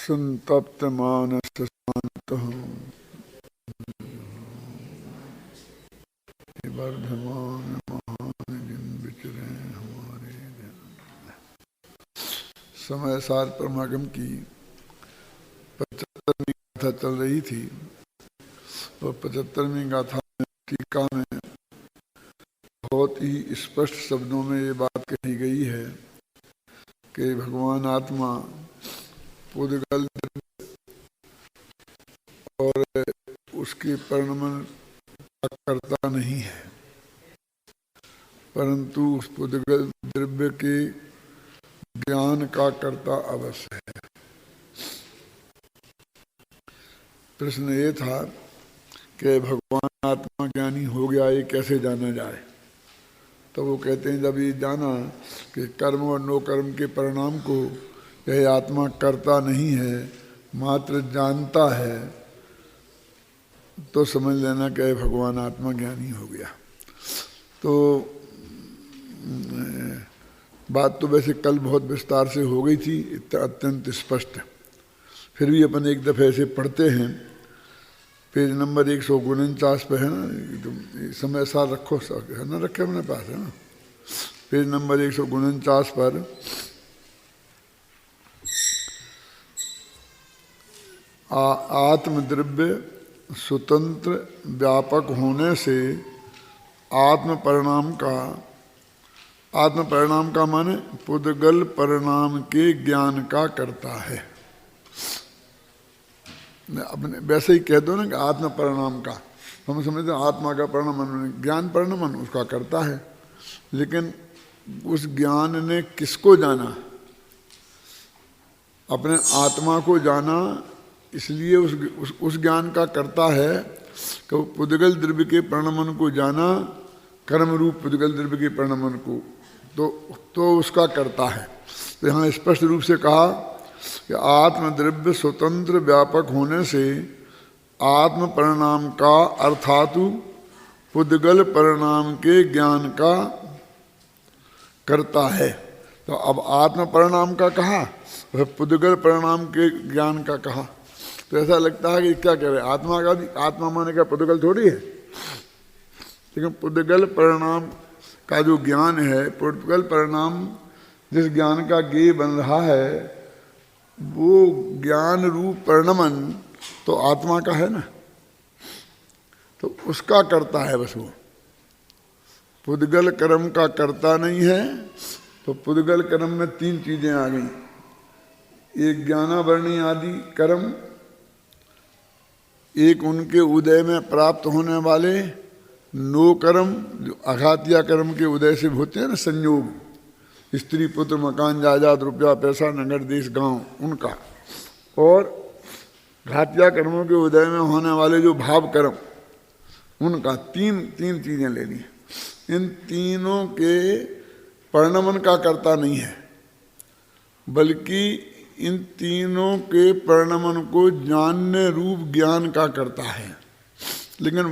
संतप्त मानस शांत हूँ, वर्धमान महान जिन विचरे हमारे समय सार परमागम की 75वीं गाथा चल रही थी और 75वीं गाथा में टीका में बहुत ही स्पष्ट शब्दों में ये बात कही गई है कि भगवान आत्मा पुद्गल और उसके परिणमन का कर्ता नहीं है, परंतु उस पुद्गल द्रव्य के ज्ञान का कर्ता अवश्य है। प्रश्न ये था कि भगवान आत्मा ज्ञानी हो गया, ये कैसे जाना जाए? तो वो कहते हैं जब ये जाना कि कर्म और नो कर्म के परिणाम को यह आत्मा करता नहीं है, मात्र जानता है, तो समझ लेना कि भगवान आत्मा ज्ञानी हो गया। तो बात तो वैसे कल बहुत विस्तार से हो गई थी, अत्यंत स्पष्ट, फिर भी अपन एक दफ़े ऐसे पढ़ते हैं। पेज नंबर 149 पे है ना, एकदम समय सार रखो, है ना, रखे अपने पास, है ना, पेज नंबर 149 पर आत्मद्रव्य स्वतंत्र व्यापक होने से आत्म परिणाम का माने पुद्गल परिणाम के ज्ञान का करता है। अपने वैसे ही कह दो ना कि आत्म परिणाम का, हम समझते हैं आत्मा का परिणाम ज्ञान परिणाम उसका करता है, लेकिन उस ज्ञान ने किसको जाना? अपने आत्मा को जाना, इसलिए उस ज्ञान का करता है कि वो पुद्गल द्रव्य के परिणामन को जाना, कर्म रूप पुद्गल द्रव्य के परिणामन को, तो उसका करता है। तो यहाँ स्पष्ट रूप से कहा कि आत्मद्रव्य स्वतंत्र व्यापक होने से आत्म परिणाम का अर्थातु पुद्गल परिणाम के ज्ञान का करता है। तो अब आत्म परिणाम का कहा, वह पुद्गल परिणाम के ज्ञान का कहा, तो ऐसा लगता है कि क्या कह रहे, आत्मा का भी, आत्मा माने का पुद्गल थोड़ी है, लेकिन पुद्गल परिणाम का जो ज्ञान है, पुद्गल परिणाम जिस ज्ञान का ज्ञेय बन रहा है, वो ज्ञान रूप परिणमन तो आत्मा का है ना, तो उसका करता है बस वो, पुद्गल कर्म का करता नहीं है। तो पुद्गल कर्म में 3 चीजें आ गई, एक ज्ञानावरणी आदि कर्म, एक उनके उदय में प्राप्त होने वाले नो कर्म, जो अघातिया कर्म के उदय से होते हैं ना संयोग, स्त्री पुत्र मकान जायदाद रुपया पैसा नगर देश गांव, उनका, और घातिया कर्मों के उदय में होने वाले जो भाव कर्म, उनका, तीन चीजें ले ली। इन तीनों के परिणमन का करता नहीं है, बल्कि इन तीनों के परिणमन को जानने रूप ज्ञान का करता है। लेकिन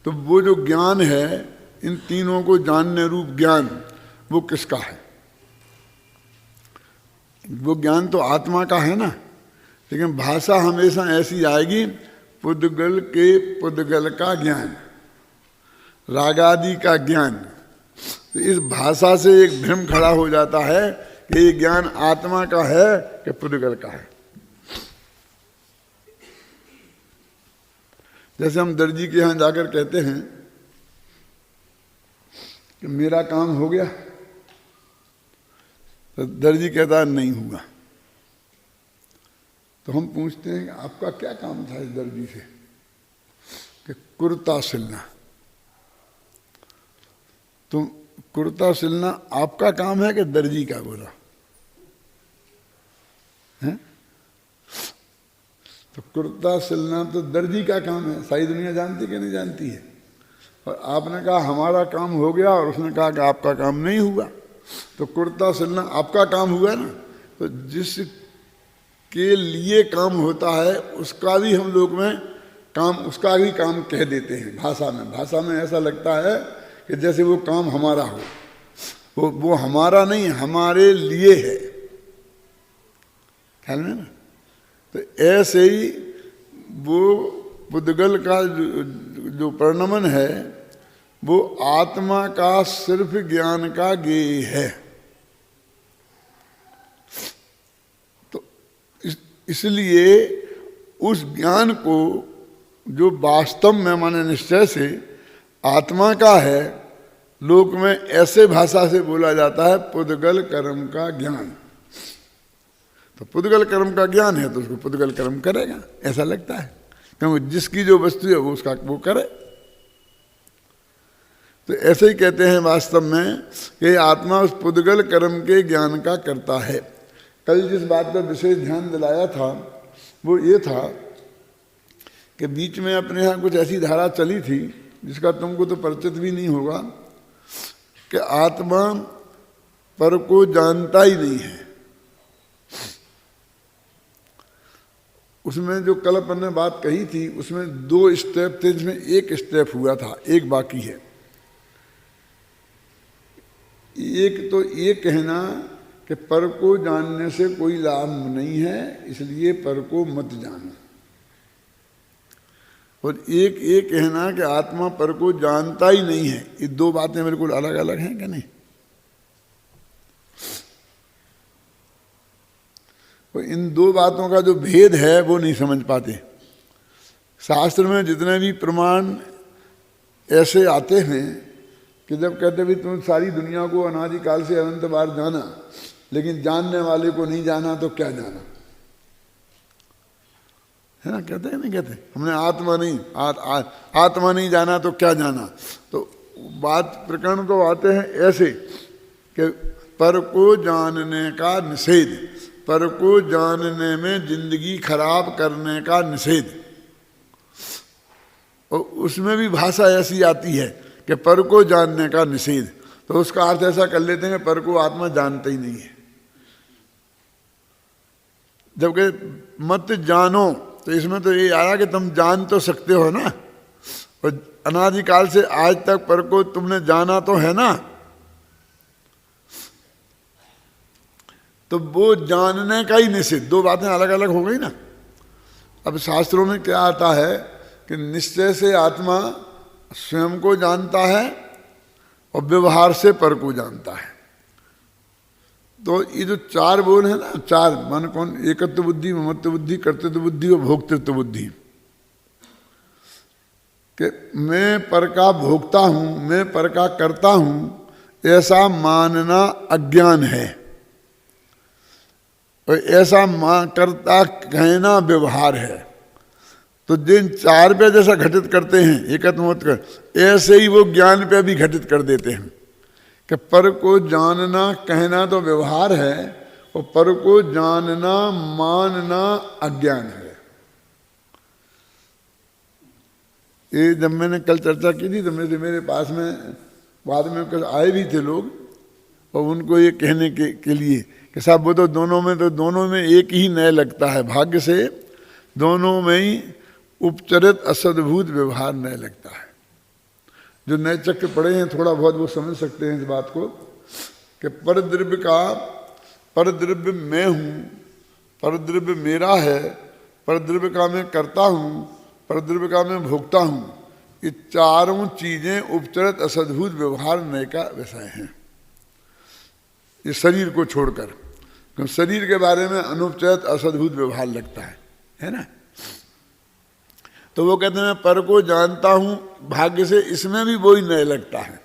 वो जो ज्ञान है, इन तीनों को जानने रूप ज्ञान, वो किसका है? वो ज्ञान तो आत्मा का है ना, लेकिन भाषा हमेशा ऐसी आएगी, पुद्गल के पुद्गल का ज्ञान, रागादि का ज्ञान। तो इस भाषा से एक भ्रम खड़ा हो जाता है कि ये ज्ञान आत्मा का है कि पुद्गल का है। जैसे हम दर्जी के यहाँ जाकर कहते हैं कि मेरा काम हो गया, तो दर्जी कहता है नहीं हुआ। तो हम पूछते हैं कि आपका क्या काम था इस दर्जी से? कि कुर्ता सिलना। तो कुर्ता सिलना आपका काम है कि दर्जी का? बोला है, तो कुर्ता सिलना तो दर्जी का काम है, सारी दुनिया जानती कि नहीं जानती है। और आपने कहा हमारा काम हो गया, और उसने कहा कि आपका काम नहीं हुआ। तो कुर्ता सिलना आपका काम हुआ ना, तो जिसके लिए काम होता है उसका भी हम लोग में काम, उसका भी काम कह देते हैं भाषा में। भाषा में ऐसा लगता है कि जैसे वो काम हमारा हो, वो हमारा नहीं, हमारे लिए है, ख्याल में ना। तो ऐसे ही वो पुद्गल का जो परिणमन है वो आत्मा का सिर्फ ज्ञान का ज्ञेय है। तो इसलिए उस ज्ञान को जो वास्तव में माने निश्चय से आत्मा का है, लोक में ऐसे भाषा से बोला जाता है पुद्गल कर्म का ज्ञान। तो पुद्गल कर्म का ज्ञान है तो उसको पुद्गल कर्म करेगा, ऐसा लगता है, क्योंकि जिसकी जो वस्तु है वो उसका वो करे। तो ऐसे ही कहते हैं वास्तव में कि आत्मा उस पुद्गल कर्म के ज्ञान का करता है। कल जिस बात पर विशेष ध्यान दिलाया था वो ये था कि बीच में अपने यहाँ कुछ ऐसी धारा चली थी जिसका तुमको तो परिचित भी नहीं होगा कि आत्मा पर को जानता ही नहीं है। उसमें जो कल अपन ने बात कही थी उसमें 2 स्टेप थे, जिसमें एक स्टेप हुआ था, एक बाकी है। एक तो ये कहना कि पर को जानने से कोई लाभ नहीं है, इसलिए पर को मत जानो, और एक ये कहना कि आत्मा पर को जानता ही नहीं है। ये 2 बातें बिल्कुल अलग अलग हैं कि नहीं? तो इन 2 बातों का जो भेद है वो नहीं समझ पाते। शास्त्र में जितने भी प्रमाण ऐसे आते हैं कि जब कहते भी तुम सारी दुनिया को अनादि काल से अनंत बार जाना, लेकिन जानने वाले को नहीं जाना तो क्या जाना, है ना? कहते हैं नहीं कहते, हमने आत्मा नहीं आत्मा नहीं जाना तो क्या जाना। तो बात प्रकरण तो आते हैं ऐसे कि पर को जानने का निषेध, पर को जानने में जिंदगी खराब करने का निषेध। और उसमें भी भाषा ऐसी आती है कि पर को जानने का निषेध, तो उसका अर्थ ऐसा कर लेते हैं पर को आत्मा जानता ही नहीं है। जबकि मत जानो, तो इसमें तो ये आया कि तुम जान तो सकते हो ना, और अनादिकाल से आज तक पर को तुमने जाना तो है ना, तो वो जानने का ही निषेध। 2 बातें अलग अलग हो गई ना। अब शास्त्रों में क्या आता है कि निश्चय से आत्मा स्वयं को जानता है और व्यवहार से पर को जानता है। तो ये जो 4 बोल है ना, 4 मान कौन, एकत्व बुद्धि, ममत्व बुद्धि, कर्तृत्व बुद्धि और भोक्तृत्व बुद्धि, कि मैं पर का भोगता हूं, मैं पर का करता हूं, ऐसा मानना अज्ञान है, और ऐसा करता कहना व्यवहार है। तो जिन 4 पे जैसा घटित करते हैं एकत्व मत कर, ऐसे ही वो ज्ञान पे भी घटित कर देते हैं कि पर को जानना कहना तो व्यवहार है, और पर को जानना मानना अज्ञान है। ये जब मैंने कल चर्चा की थी तो मेरे पास में बाद में कुछ आए भी थे लोग, और उनको ये कहने के लिए कि साहब वो तो दोनों में एक ही न्याय लगता है, भाग्य से दोनों में ही उपचरित असद्भूत व्यवहार न्याय लगता है। जो नए चक्र पढ़े हैं थोड़ा बहुत वो समझ सकते हैं इस बात को कि परद्रव्य मैं हूँ, परद्रव्य मेरा है, परद्रव्य का मैं करता हूँ, परद्रव्य का मैं भोगता हूँ। ये 4 चीजें उपचरित असद्भुत व्यवहार न्याय का विषय हैं, ये शरीर को छोड़कर। क्योंकि शरीर के बारे में अनुपचरित असद्भुत व्यवहार लगता है ना। तो वो कहते हैं मैं पर को जानता हूं भाग्य से, इसमें भी वही न्याय लगता है।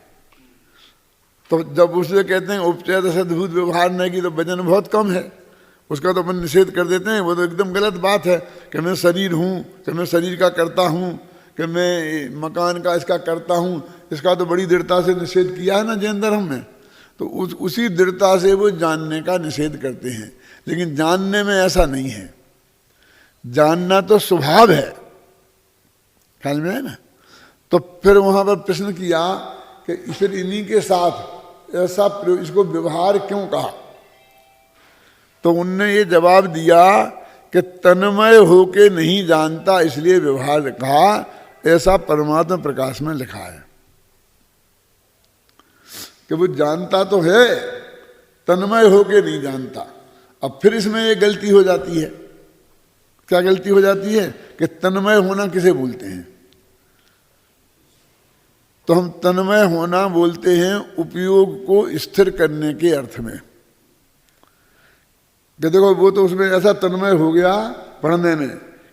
तो जब उससे कहते हैं उपचरित असद्भुत व्यवहार न्याय की, तो वजन बहुत कम है, उसका तो अपन निषेध कर देते हैं। वो तो एकदम गलत बात है कि मैं शरीर हूँ, कि मैं शरीर का करता हूँ, कि मैं मकान का इसका करता हूँ, इसका तो बड़ी दृढ़ता से निषेध किया है ना जैन धर्म में। तो उसी दृढ़ता से वो जानने का निषेध करते हैं। लेकिन जानने में ऐसा नहीं है, जानना तो स्वभाव है, ख्याल में है ना। तो फिर वहां पर प्रश्न किया कि फिर इन्हीं के साथ ऐसा इसको व्यवहार क्यों कहा? तो उनने ये जवाब दिया कि तन्मय होके नहीं जानता इसलिए व्यवहार कहा, ऐसा परमात्मा प्रकाश में लिखा है कि वो जानता तो है, तन्मय होके नहीं जानता। अब फिर इसमें ये गलती हो जाती है, क्या गलती हो जाती है कि तन्मय होना किसे बोलते हैं? तो हम तन्मय होना बोलते हैं उपयोग को स्थिर करने के अर्थ में, कि देखो वो तो उसमें ऐसा तन्मय हो गया पढ़ने में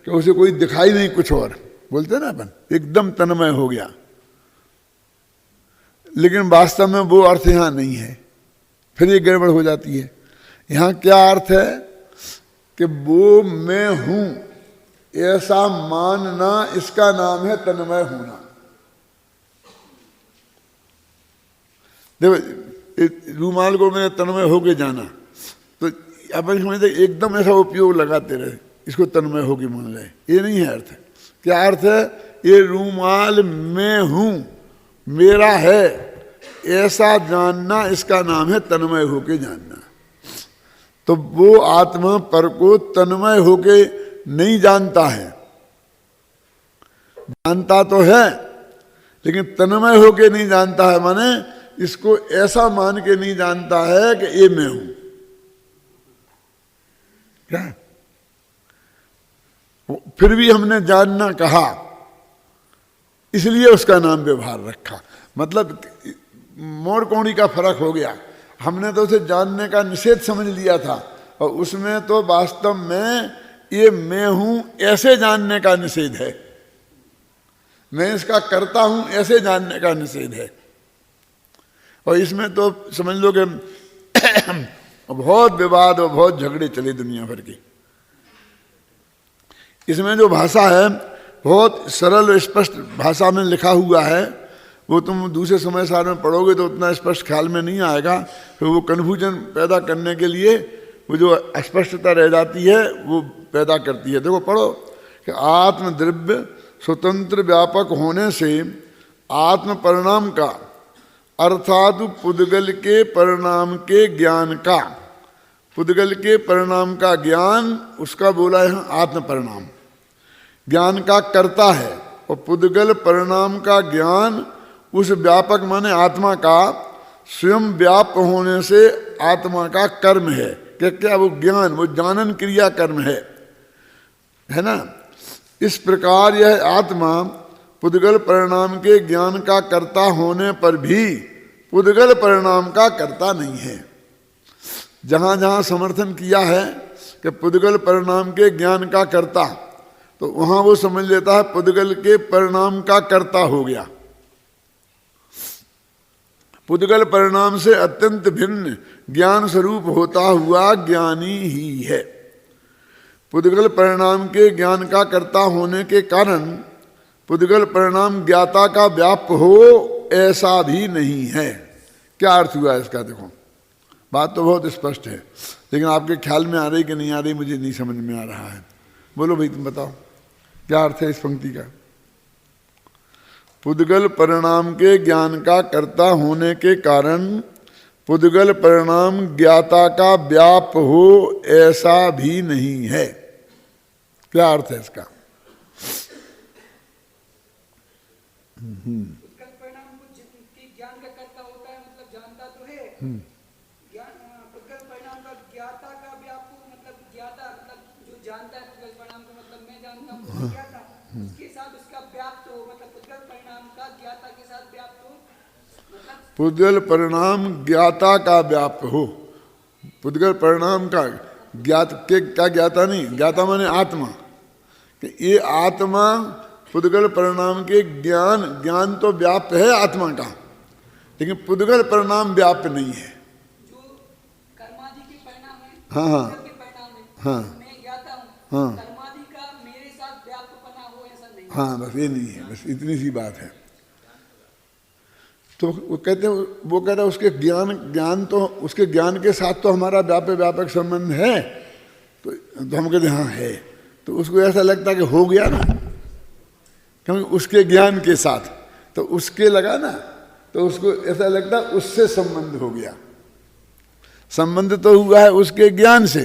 कि उसे कोई दिखाई नहीं कुछ और, बोलते हैं ना अपन, एकदम तन्मय हो गया, लेकिन वास्तव में वो अर्थ यहाँ नहीं है, फिर ये गड़बड़ हो जाती है। यहाँ क्या अर्थ है कि वो मैं हूं ऐसा मानना, इसका नाम है तन्मय होना। देखो रूमाल को मैंने तन्मय होके जाना, तो अपन समझते एकदम ऐसा उपयोग लगाते रहे, इसको तन्मय होके मान रहे, ये नहीं है अर्थ। क्या अर्थ है? ये रूमाल मैं हूं, मेरा है, ऐसा जानना, इसका नाम है तन्मय होके जानना। तो वो आत्मा पर को तन्मय होके नहीं जानता है, जानता तो है लेकिन तन्मय होके नहीं जानता है, माने इसको ऐसा मान के नहीं जानता है कि ये मैं हूं। क्या? फिर भी हमने जानना कहा, इसलिए उसका नाम व्यवहार रखा। मतलब मोड़ कोणी का फर्क हो गया। हमने तो उसे जानने का निषेध समझ लिया था, और उसमें तो वास्तव में ये मैं हूं ऐसे जानने का निषेध है, मैं इसका करता हूं ऐसे जानने का निषेध है। और इसमें तो समझ लो कि बहुत विवाद और बहुत झगड़े चले दुनिया भर की। इसमें जो भाषा है बहुत सरल और स्पष्ट भाषा में लिखा हुआ है, वो तुम दूसरे समय सार में पढ़ोगे तो उतना स्पष्ट ख्याल में नहीं आएगा, फिर वो कन्फ्यूजन पैदा करने के लिए वो जो अस्पष्टता रह जाती है वो पैदा करती है। देखो पढ़ो कि आत्म द्रव्य स्वतंत्र व्यापक होने से आत्म परिणाम का, अर्थात पुद्गल के परिणाम के ज्ञान का, पुद्गल के परिणाम का ज्ञान, उसका बोला है आत्म परिणाम, ज्ञान का करता है। और पुद्गल परिणाम का ज्ञान उस व्यापक माने आत्मा का स्वयं व्याप होने से आत्मा का कर्म है। क्या क्या? वो ज्ञान, वो जानन क्रिया कर्म है ना। इस प्रकार यह आत्मा पुद्गल परिणाम के ज्ञान का कर्ता होने पर भी पुद्गल परिणाम का कर्ता नहीं है। जहां जहां समर्थन किया है कि पुद्गल परिणाम के ज्ञान का कर्ता, तो वहां वो समझ लेता है पुद्गल के परिणाम का कर्ता हो गया। पुद्गल परिणाम से अत्यंत भिन्न ज्ञान स्वरूप होता हुआ ज्ञानी ही है। पुद्गल परिणाम के ज्ञान का कर्ता होने के कारण पुद्गल परिणाम ज्ञाता का व्याप हो ऐसा भी नहीं है। क्या अर्थ हुआ इसका? देखो बात तो बहुत स्पष्ट है, लेकिन आपके ख्याल में आ रही कि नहीं आ रही मुझे नहीं समझ में आ रहा है। बोलो भाई, तुम बताओ क्या अर्थ है इस पंक्ति का? पुद्गल परिणाम के ज्ञान का कर्ता होने के कारण पुद्गल परिणाम ज्ञाता का व्याप हो ऐसा भी नहीं है। क्या अर्थ है इसका? पुद्गल परिणाम ज्ञान का कर्ता होता है, मतलब जानता तो है। पुद्गल परिणाम का ज्ञाता का व्याप, मतलब ज्ञाता, मतलब जो जानता है पुद्गल परिणाम को, मतलब मैं जानता हूँ ज्ञाता, उसके साथ उसका व्याप्त हो, मतलब पुद्गल परिणाम का ज्ञाता के साथ व्याप्त हो, मतलब पुद्गल परिणाम ज्ञाता का व्याप हो। पुद्गल परिणाम का ज्ञात के क्या? ज्ञाता नहीं, ज्ञाता माने आत्मा, कि ये आत्मा पुद्गल परिणाम के ज्ञान, ज्ञान तो व्याप्त है आत्मा का, लेकिन पुद्गल परिणाम व्याप्त नहीं है। जो कर्मादि के परिणाम है, हाँ हाँ पुद्गल के परिणाम है, हाँ मैं ज्ञाता हूँ, हाँ कर्मादि का मेरे साथ व्याप्तपना हो ऐसा नहीं। हाँ, बस ये नहीं है, बस इतनी सी बात है। तो वो कहते हैं, वो कहता है उसके ज्ञान तो, उसके ज्ञान के साथ तो हमारा व्यापक संबंध है। तो हम कहते हैं हाँ है। तो उसको ऐसा लगता है कि हो गया ना, क्योंकि उसके ज्ञान के साथ, तो उसके लगा ना, तो उसको ऐसा लगता उससे संबंध हो गया। संबंध तो हुआ है उसके ज्ञान से,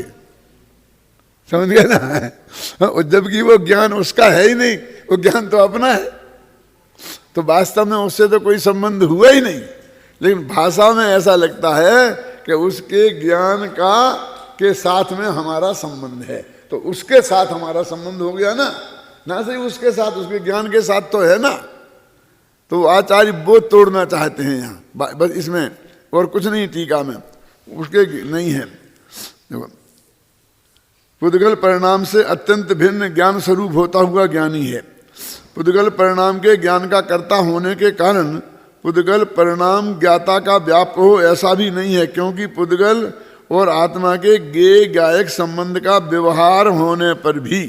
समझ गए ना। और जबकि वो ज्ञान उसका है ही नहीं, वो ज्ञान तो अपना है, तो वास्तव में उससे तो कोई संबंध हुआ ही नहीं। लेकिन भाषा में ऐसा लगता है कि उसके ज्ञान का के साथ में हमारा संबंध है। तो उसके साथ हमारा संबंध हो गया ना सही उसके साथ, उसके ज्ञान के साथ तो है ना। तो आचार्य वो तोड़ना चाहते हैं यहाँ, बस इसमें और कुछ नहीं, टीका में उसके नहीं है। पुद्गल परिणाम से अत्यंत भिन्न ज्ञान स्वरूप होता हुआ ज्ञानी है। पुद्गल परिणाम के ज्ञान का कर्ता होने के कारण पुद्गल परिणाम ज्ञाता का व्याप्य हो ऐसा भी नहीं है, क्योंकि पुद्गल और आत्मा के ज्ञेय ज्ञायक संबंध का व्यवहार होने पर भी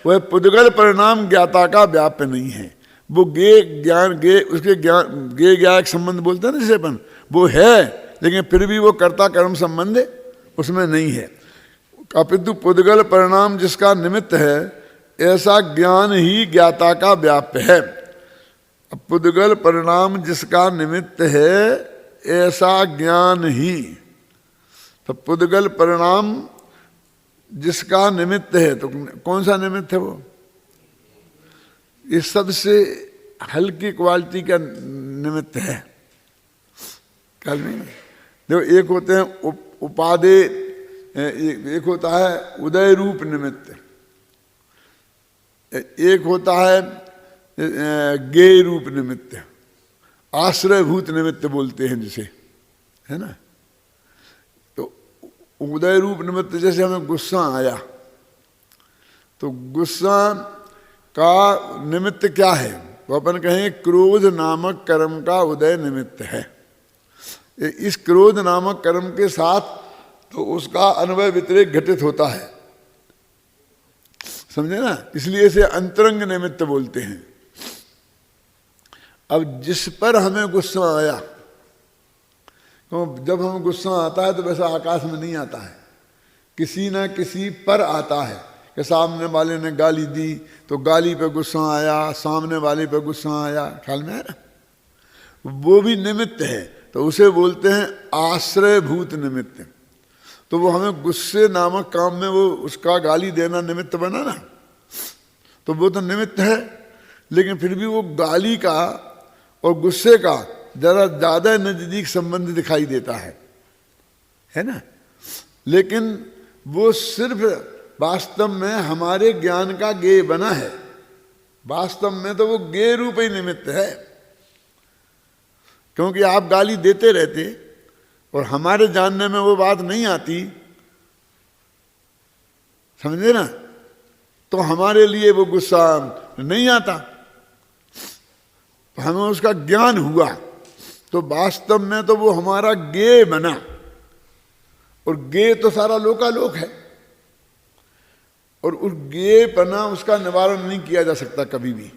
वह पुद्गल परिणाम ज्ञाता का व्याप्य नहीं है। वो ज्ञेय ज्ञान ज्ञेय उसके ज्ञान ज्ञेय ज्ञायक संबंध बोलते हैं ना जिसे अपन, वो है, लेकिन फिर भी वो कर्ता कर्म संबंध उसमें नहीं है। अपितु पुद्गल परिणाम जिसका निमित्त है ऐसा ज्ञान ही ज्ञाता का व्याप्य है। अब पुद्गल परिणाम जिसका निमित्त है ऐसा ज्ञान ही, तो पुद्गल परिणाम जिसका निमित्त है, तो कौन सा निमित्त है वो? इस सबसे हल्की क्वालिटी का निमित्त है। कल नहीं देखो, एक होते हैं उपादेय, एक होता है उदय रूप निमित्त, एक होता है ज्ञेय रूप निमित्त, आश्रयभूत निमित्त बोलते हैं जिसे, है ना। तो उदय रूप निमित्त, जैसे हमें गुस्सा आया तो गुस्सा का निमित्त क्या है? तो अपन कहें क्रोध नामक कर्म का उदय निमित्त है। इस क्रोध नामक कर्म के साथ तो उसका अन्वय व्यतिरेक घटित होता है, समझे ना, इसलिए इसे अंतरंग निमित्त बोलते हैं। अब जिस पर हमें गुस्सा आया, तो जब हमें गुस्सा आता है तो वैसा आकाश में नहीं आता है, किसी ना किसी पर आता है। कि सामने वाले ने गाली दी तो गाली पे गुस्सा आया, सामने वाले पे गुस्सा आया, ख्याल में है ना, वो भी निमित्त है। तो उसे बोलते हैं आश्रयभूत निमित्त। तो वो हमें गुस्से नामक काम में वो उसका गाली देना निमित्त बना ना, तो वो तो निमित्त है, लेकिन फिर भी वो गाली का और गुस्से का जरा ज्यादा नजदीक संबंध दिखाई देता है ना। लेकिन वो सिर्फ वास्तव में हमारे ज्ञान का ज्ञेय बना है, वास्तव में तो वो ज्ञेय रूप ही निमित्त है। क्योंकि आप गाली देते रहते और हमारे जानने में वो बात नहीं आती, समझे ना, तो हमारे लिए वो गुस्सा नहीं आता, तो हमें उसका ज्ञान हुआ, तो वास्तव में तो वो हमारा ज्ञेय बना। और ज्ञेय तो सारा लोकालोक है, और उस ज्ञेयपना उसका निवारण नहीं किया जा सकता कभी भी।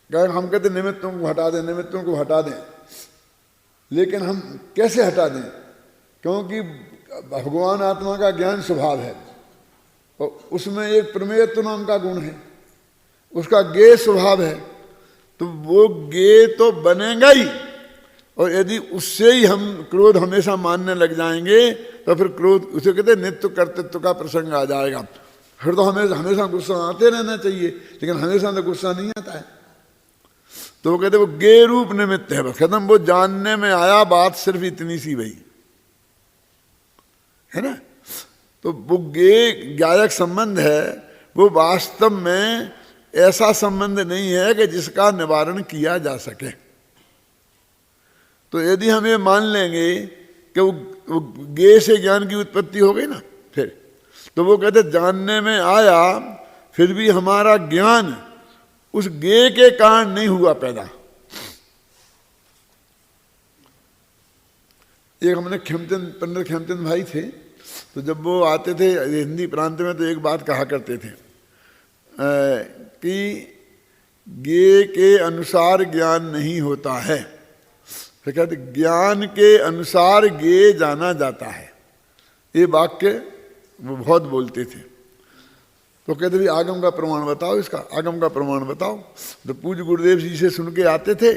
हम कहते निमित्तों को हटा दें, निमित्तों को हटा दें, लेकिन हम कैसे हटा दें? क्योंकि भगवान आत्मा का ज्ञान स्वभाव है और उसमें एक प्रमेयत्व नाम का गुण है, उसका ज्ञेय स्वभाव है, तो वो ज्ञेय तो बनेगा ही। और यदि उससे ही हम क्रोध हमेशा मानने लग जाएंगे तो फिर क्रोध, उसे कहते नित्य कर्तृत्व का प्रसंग आ जाएगा। फिर तो हमें हमेशा गुस्सा आते रहना चाहिए, लेकिन हमेशा तो गुस्सा नहीं आता है। तो वो कहते वो ज्ञेय रूप निमित्त है, बस खत्म। वो जानने में आया, बात सिर्फ इतनी सी भाई, है ना। तो वो ज्ञेय ज्ञायक संबंध है, वो वास्तव में ऐसा संबंध नहीं है कि जिसका निवारण किया जा सके। तो यदि हम ये मान लेंगे कि वो ज्ञेय से ज्ञान की उत्पत्ति हो गई ना, फिर तो वो कहते जानने में आया, फिर भी हमारा ज्ञान उस ज्ञेय के कारण नहीं हुआ पैदा। एक हमने खेमचंद, पंडित खेमचंद भाई थे, तो जब वो आते थे हिंदी प्रांत में तो एक बात कहा करते थे कि ज्ञेय के अनुसार ज्ञान नहीं होता है, तो कहते ज्ञान के अनुसार ज्ञेय जाना जाता है। ये वाक्य वो बहुत बोलते थे। तो कहते भी आगम का प्रमाण बताओ, इसका आगम का प्रमाण बताओ। तो पूज्य गुरुदेव जी से सुन के आते थे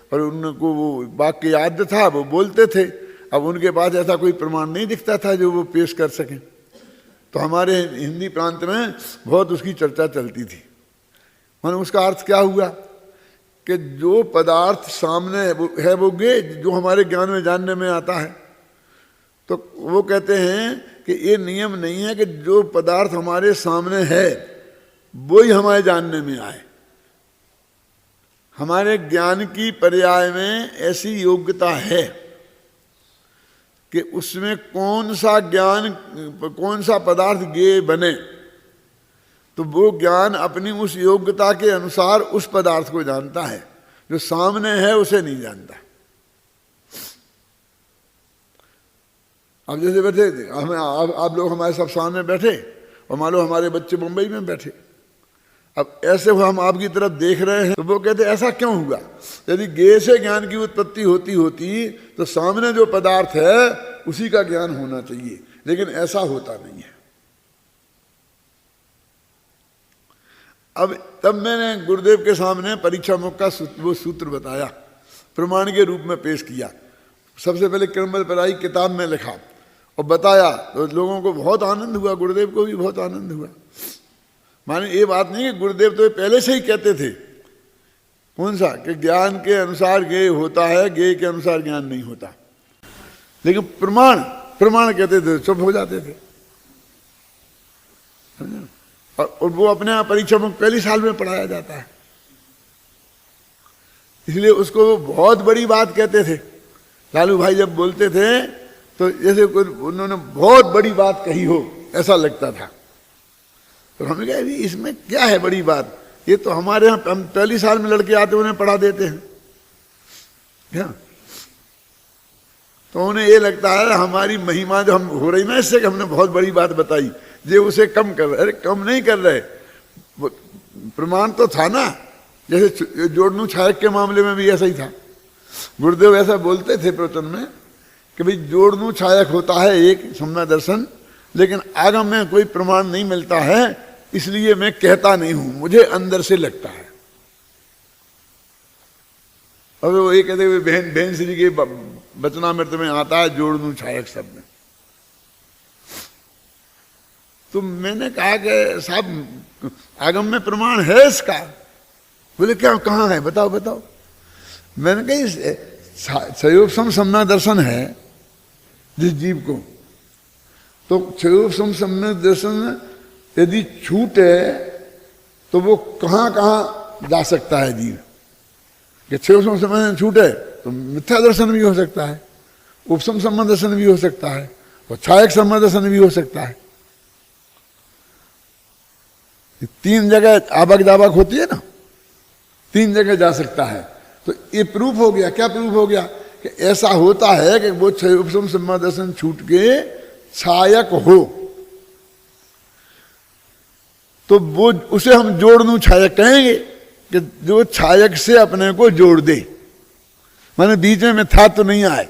और उनको वो वाक्य याद था, वो बोलते थे। अब उनके पास ऐसा कोई प्रमाण नहीं दिखता था जो वो पेश कर सकें। तो हमारे हिंदी प्रांत में बहुत उसकी चर्चा चलती थी। माने उसका अर्थ क्या हुआ कि जो पदार्थ सामने है वो ज्ञेय, जो हमारे ज्ञान में जानने में आता है, तो वो कहते हैं कि ये नियम नहीं है कि जो पदार्थ हमारे सामने है वो ही हमारे जानने में आए। हमारे ज्ञान की पर्याय में ऐसी योग्यता है कि उसमें कौन सा ज्ञान, कौन सा पदार्थ ज्ञेय बने, तो वो ज्ञान अपनी उस योग्यता के अनुसार उस पदार्थ को जानता है, जो सामने है उसे नहीं जानता। अब जैसे बैठे हमें आप लोग हमारे सब सामने बैठे और मान लो हमारे बच्चे मुंबई में बैठे, अब ऐसे हम आपकी तरफ देख रहे हैं तो वो कहते ऐसा क्यों हुआ? यदि ज्ञेय से ज्ञान की उत्पत्ति होती तो सामने जो पदार्थ है उसी का ज्ञान होना चाहिए, लेकिन ऐसा होता नहीं है। अब तब मैंने गुरुदेव के सामने परीक्षा मुख का वो सूत्र बताया, प्रमाण के रूप में पेश किया। सबसे पहले क्रमबद्ध पढ़ाई किताब में लिखा और बताया, तो लोगों को बहुत आनंद हुआ, गुरुदेव को भी बहुत आनंद हुआ। माने ये बात नहीं कि गुरुदेव तो पहले से ही कहते थे, कौन सा, कि ज्ञान के अनुसार ज्ञेय होता है, ज्ञेय के अनुसार ज्ञान नहीं होता, लेकिन प्रमाण कहते थे, चुप हो जाते थे। और वो अपने यहाँ परीक्षा में पहली साल में पढ़ाया जाता है, इसलिए उसको वो बहुत बड़ी बात कहते थे। लालू भाई जब बोलते थे तो जैसे उन्होंने बहुत बड़ी बात कही हो ऐसा लगता था। तो हमने कहा इसमें क्या है बड़ी बात, ये तो हमारे यहाँ हम पहली साल में लड़के आते उन्हें पढ़ा देते हैं क्या? तो उन्हें ये लगता है हमारी महिमा जो हम हो रही ना इससे कि हमने बहुत बड़ी बात बताई, ये उसे कम कर रहे। अरे कम नहीं कर रहे, प्रमाण तो था ना। जैसे जोड़नू छायक के मामले में भी ऐसा ही था। गुरुदेव ऐसा बोलते थे प्रवचन में कि भाई जोड़नू छायक होता है एक सम्यक दर्शन, लेकिन आगम में कोई प्रमाण नहीं मिलता है, इसलिए मैं कहता नहीं हूं, मुझे अंदर से लगता है। अब वो ये कहते हुए बहन श्री के वचनामृत में आता है जोड़नू छायक शब्द। तो मैंने कहा कि साहब आगम में प्रमाण है इसका? बोले क्या, कहाँ है, बताओ बताओ। मैंने कहा संयोग सम्यक दर्शन है जिस जीव को, तो संयोग सम्यक दर्शन यदि छूटे तो वो कहाँ कहाँ जा सकता है जीव? कि संयोग सम्यक छूटे तो मिथ्या दर्शन भी हो सकता है, उपसम सम्यक दर्शन भी हो सकता है, और छायक सम्यक दर्शन भी हो सकता है। तीन जगह आबक जाबक होती है ना, तीन जगह जा सकता है। तो ये प्रूफ हो गया। क्या प्रूफ हो गया? कि ऐसा होता है कि वो उपसम सम्यक दर्शन छूट के छायक हो तो वो उसे हम जोड़नू छायक कहेंगे, कि जो छायक से अपने को जोड़ दे, माने बीच में मिथ्या तो नहीं आए।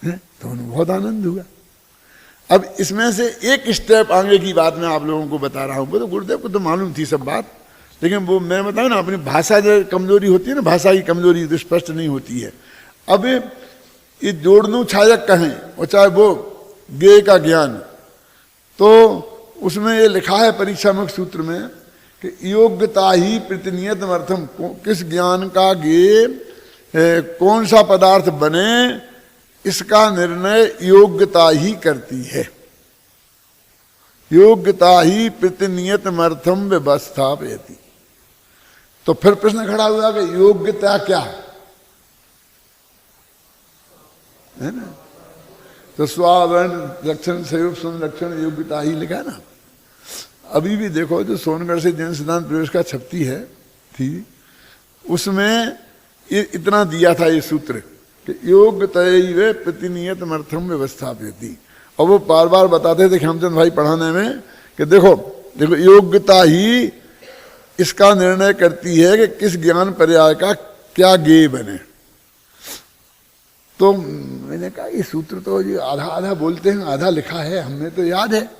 तो उन्हें बहुत आनंद हुआ। अब इसमें से एक स्टेप आगे की बात मैं आप लोगों को बता रहा हूं। वो तो गुरुदेव को तो मालूम थी सब बात, लेकिन वो मैं बताऊं ना, अपनी भाषा जो कमजोरी होती है ना, भाषा की कमजोरी तो स्पष्ट नहीं होती है। अब ये जोड़नू छायक कहें और चाहे वो ज्ञेय का ज्ञान, तो उसमें ये लिखा है परीक्षामुख सूत्र में कि योग्यता ही प्रतिनियत अर्थम, किस ज्ञान का ज्ञेय कौन सा पदार्थ बने इसका निर्णय योग्यता ही करती है। योग्यता ही प्रतिनियत अर्थम व्यवस्थापयति। तो फिर प्रश्न खड़ा हुआ कि योग्यता क्या है ना? तो स्वावर्ण लक्षण संयोग लक्षण योग्यता ही लिखा ना। अभी भी देखो जो सोनगढ़ से जैन सिद्धांत प्रवेश का छपती है थी, उसमें ये इतना दिया था ये सूत्र कि योग्यतैव प्रतिनियत अर्थम व्यवस्थापयति। और वो बार बार बताते थे खेमचंद भाई पढ़ाने में कि देखो देखो योग्यता ही इसका निर्णय करती है कि किस ज्ञान पर्याय का क्या ज्ञेय बने। तो मैंने कहा ये सूत्र तो ये आधा आधा बोलते हैं, आधा लिखा है, हमें तो याद है।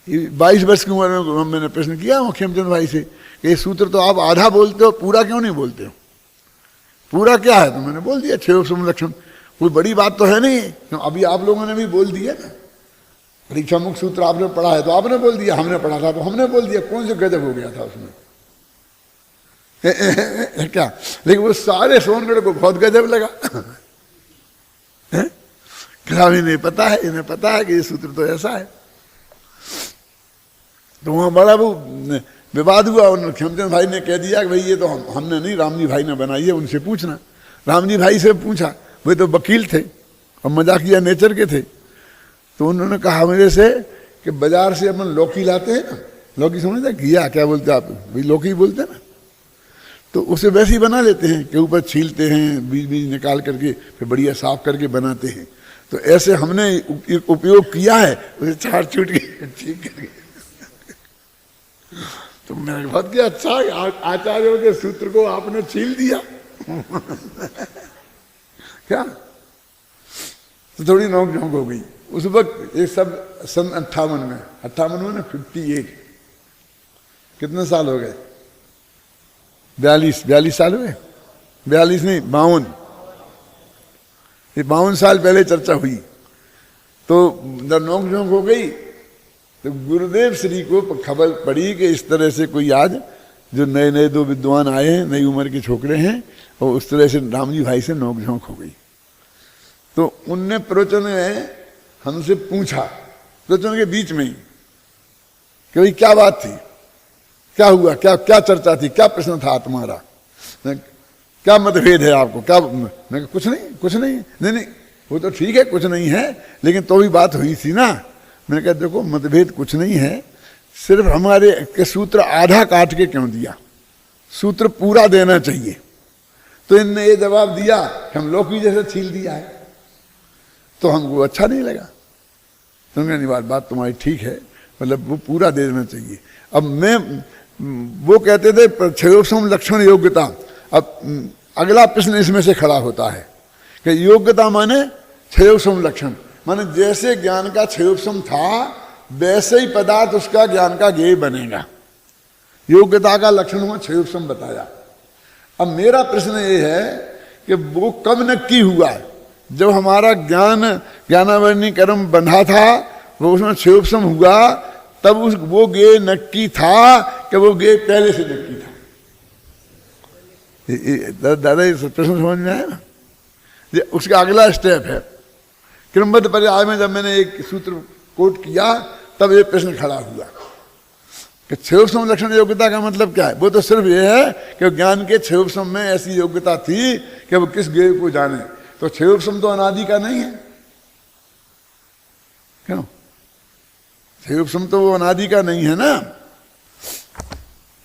22 वर्ष की उम्र में मैंने प्रश्न किया खेमचंद भाई से कि ये सूत्र तो आप आधा बोलते हो, पूरा क्यों नहीं बोलते हो? पूरा क्या है? तो मैंने बोल दिया छह लक्षण। कोई बड़ी बात तो है नहीं, क्यों अभी आप लोगों ने भी बोल दिया ना। परीक्षामुख सूत्र आपने पढ़ा है तो आपने बोल दिया, हमने पढ़ा था तो हमने बोल दिया। कौन से गजब हो गया था उसमें? क्या? लेकिन वो सारे सोनगढ़ को बहुत गजब लगा। कहा नहीं पता है, इन्हें पता है कि ये सूत्र तो ऐसा है। तो वहां बड़ा वो विवाद हुआ। उन्होंने खेमचंद भाई ने कह दिया कि भाई ये तो हमने नहीं, रामजी भाई ने बनाई है, उनसे पूछना। रामजी भाई से पूछा, वे तो वकील थे और मजाकिया नेचर के थे। तो उन्होंने कहा मेरे से कि बाजार से अपन लौकी लाते हैं ना, लौकी समझते घिया क्या बोलते आप, भाई लौकी बोलते हैं ना, तो उसे वैसे ही बना लेते हैं कि ऊपर छीलते हैं, बीज बीज निकाल करके फिर बढ़िया साफ करके बनाते हैं। तो ऐसे हमने उपयोग किया है, उसे चार चूट के ठीक करके। तो मैंने बहुत किया, अच्छा आचार्यों के सूत्र को आपने छील दिया। क्या तो थोड़ी नोक झोंक हो गई उस वक्त। ये सब सन 58 में, 58 में 58, कितने साल हो गए? 42 साल हुए, 42 नहीं 52, ये 52 साल पहले चर्चा हुई। तो जब नोक झोंक हो गई तो गुरुदेव श्री को खबर पड़ी कि इस तरह से कोई आज जो नए नए दो विद्वान आए हैं, नई उम्र के छोकरे हैं, और उस तरह से रामजी भाई से नोक झोंक हो गई। तो उनने प्रवचन में हमसे पूछा, प्रवचन के बीच में ही, कि भाई क्या बात थी, क्या हुआ, क्या क्या चर्चा थी, क्या प्रश्न था तुम्हारा, क्या मतभेद है आपको, क्या? मैं कुछ नहीं, नहीं वो तो ठीक है कुछ नहीं है, लेकिन तो भी बात हुई थी ना। मैंने कहा देखो मतभेद कुछ नहीं है, सिर्फ हमारे के सूत्र आधा काट के क्यों दिया, सूत्र पूरा देना चाहिए। तो इनने ये जवाब दिया कि हम लौकी जैसे छील दिया है, तो हमको अच्छा नहीं लगा। तो नहीं, बात तुम्हारी ठीक है, मतलब वो पूरा दे देना चाहिए। अब मैं वो कहते थे क्षयोपम लक्षण योग्यता। अब अगला प्रश्न इसमें से खड़ा होता है कि योग्यता माने क्षयोपम लक्षण, माने जैसे ज्ञान का क्षयोपम था वैसे ही पदार्थ उसका ज्ञान का ज्ञेय बनेगा। योग्यता का लक्षण हुआ क्षयोपम बताया। अब मेरा प्रश्न ये है कि वो कब नक्की हुआ? जब हमारा ज्ञानावरणी कर्म बंधा था, वो उसमें क्षयोपम हुआ, तब वो ज्ञेय नक्की था कि वो ज्ञेय पहले से नक्की था। दादा ये प्रश्न समझ में आया ना? उसका अगला स्टेप है क्रमबद्ध पर्याय में। जब मैंने एक सूत्र कोट किया तब ये प्रश्न खड़ा हुआ कि क्षयोपम लक्षण योग्यता का मतलब क्या है। वो तो सिर्फ ये है कि ज्ञान के क्षयोपम में ऐसी योग्यता थी कि वो किस ज्ञेय को जाने। तो क्षयोपम तो अनादि का नहीं है, क्यों? क्षयोपम तो वो अनादि का नहीं है ना।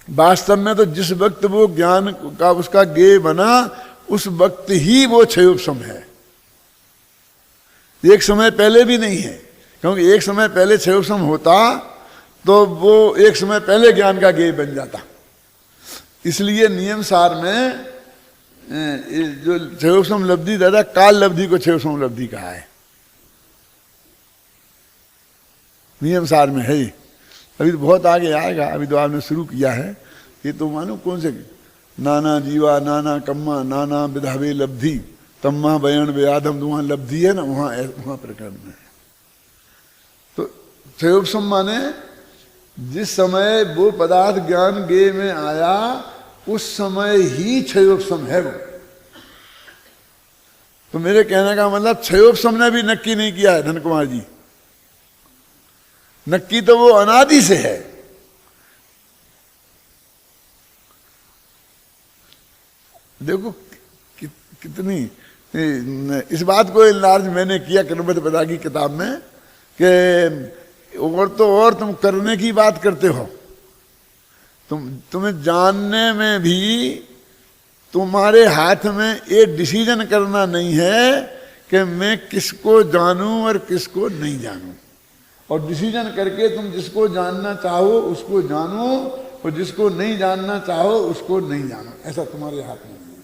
वास्तव में तो जिस वक्त वो ज्ञान का उसका ज्ञेय बना उस वक्त ही वो क्षयोपम है, एक समय पहले भी नहीं है। क्योंकि एक समय पहले क्षयोपम होता तो वो एक समय पहले ज्ञान का ज्ञेय बन जाता। इसलिए नियम सार में जो क्षयोपम लब्धि, दादा काल लब्धि को क्षयोपम लब्धि कहा है, नियम सार में है। अभी तो बहुत आगे आएगा, अभी तो आपने शुरू किया है। ये तो मानो कौन से नाना जीवा नाना कम्मा नाना विधावे लब्धि तम्मा बयन व्याधम, वहां लब्धि है ना, वहां प्रकरण में। तो क्षयोपम माने जिस समय वो पदार्थ ज्ञान ज्ञेय में आया उस समय ही क्षयोपम है वो। तो मेरे कहने का मतलब क्षयोपम ने भी नक्की नहीं किया है धन कुमार जी, नक्की तो वो अनादि से है। देखो कितनी इस बात को इलाज मैंने किया क्रमबद्ध पदा की किताब में कि और तो और तुम करने की बात करते हो, तुम्हें जानने में भी तुम्हारे हाथ में ये डिसीजन करना नहीं है कि मैं किसको जानूं और किसको नहीं जानूं। और डिसीजन करके तुम जिसको जानना चाहो उसको जानो और जिसको नहीं जानना चाहो उसको नहीं जानो, ऐसा तुम्हारे हाथ में नहीं है।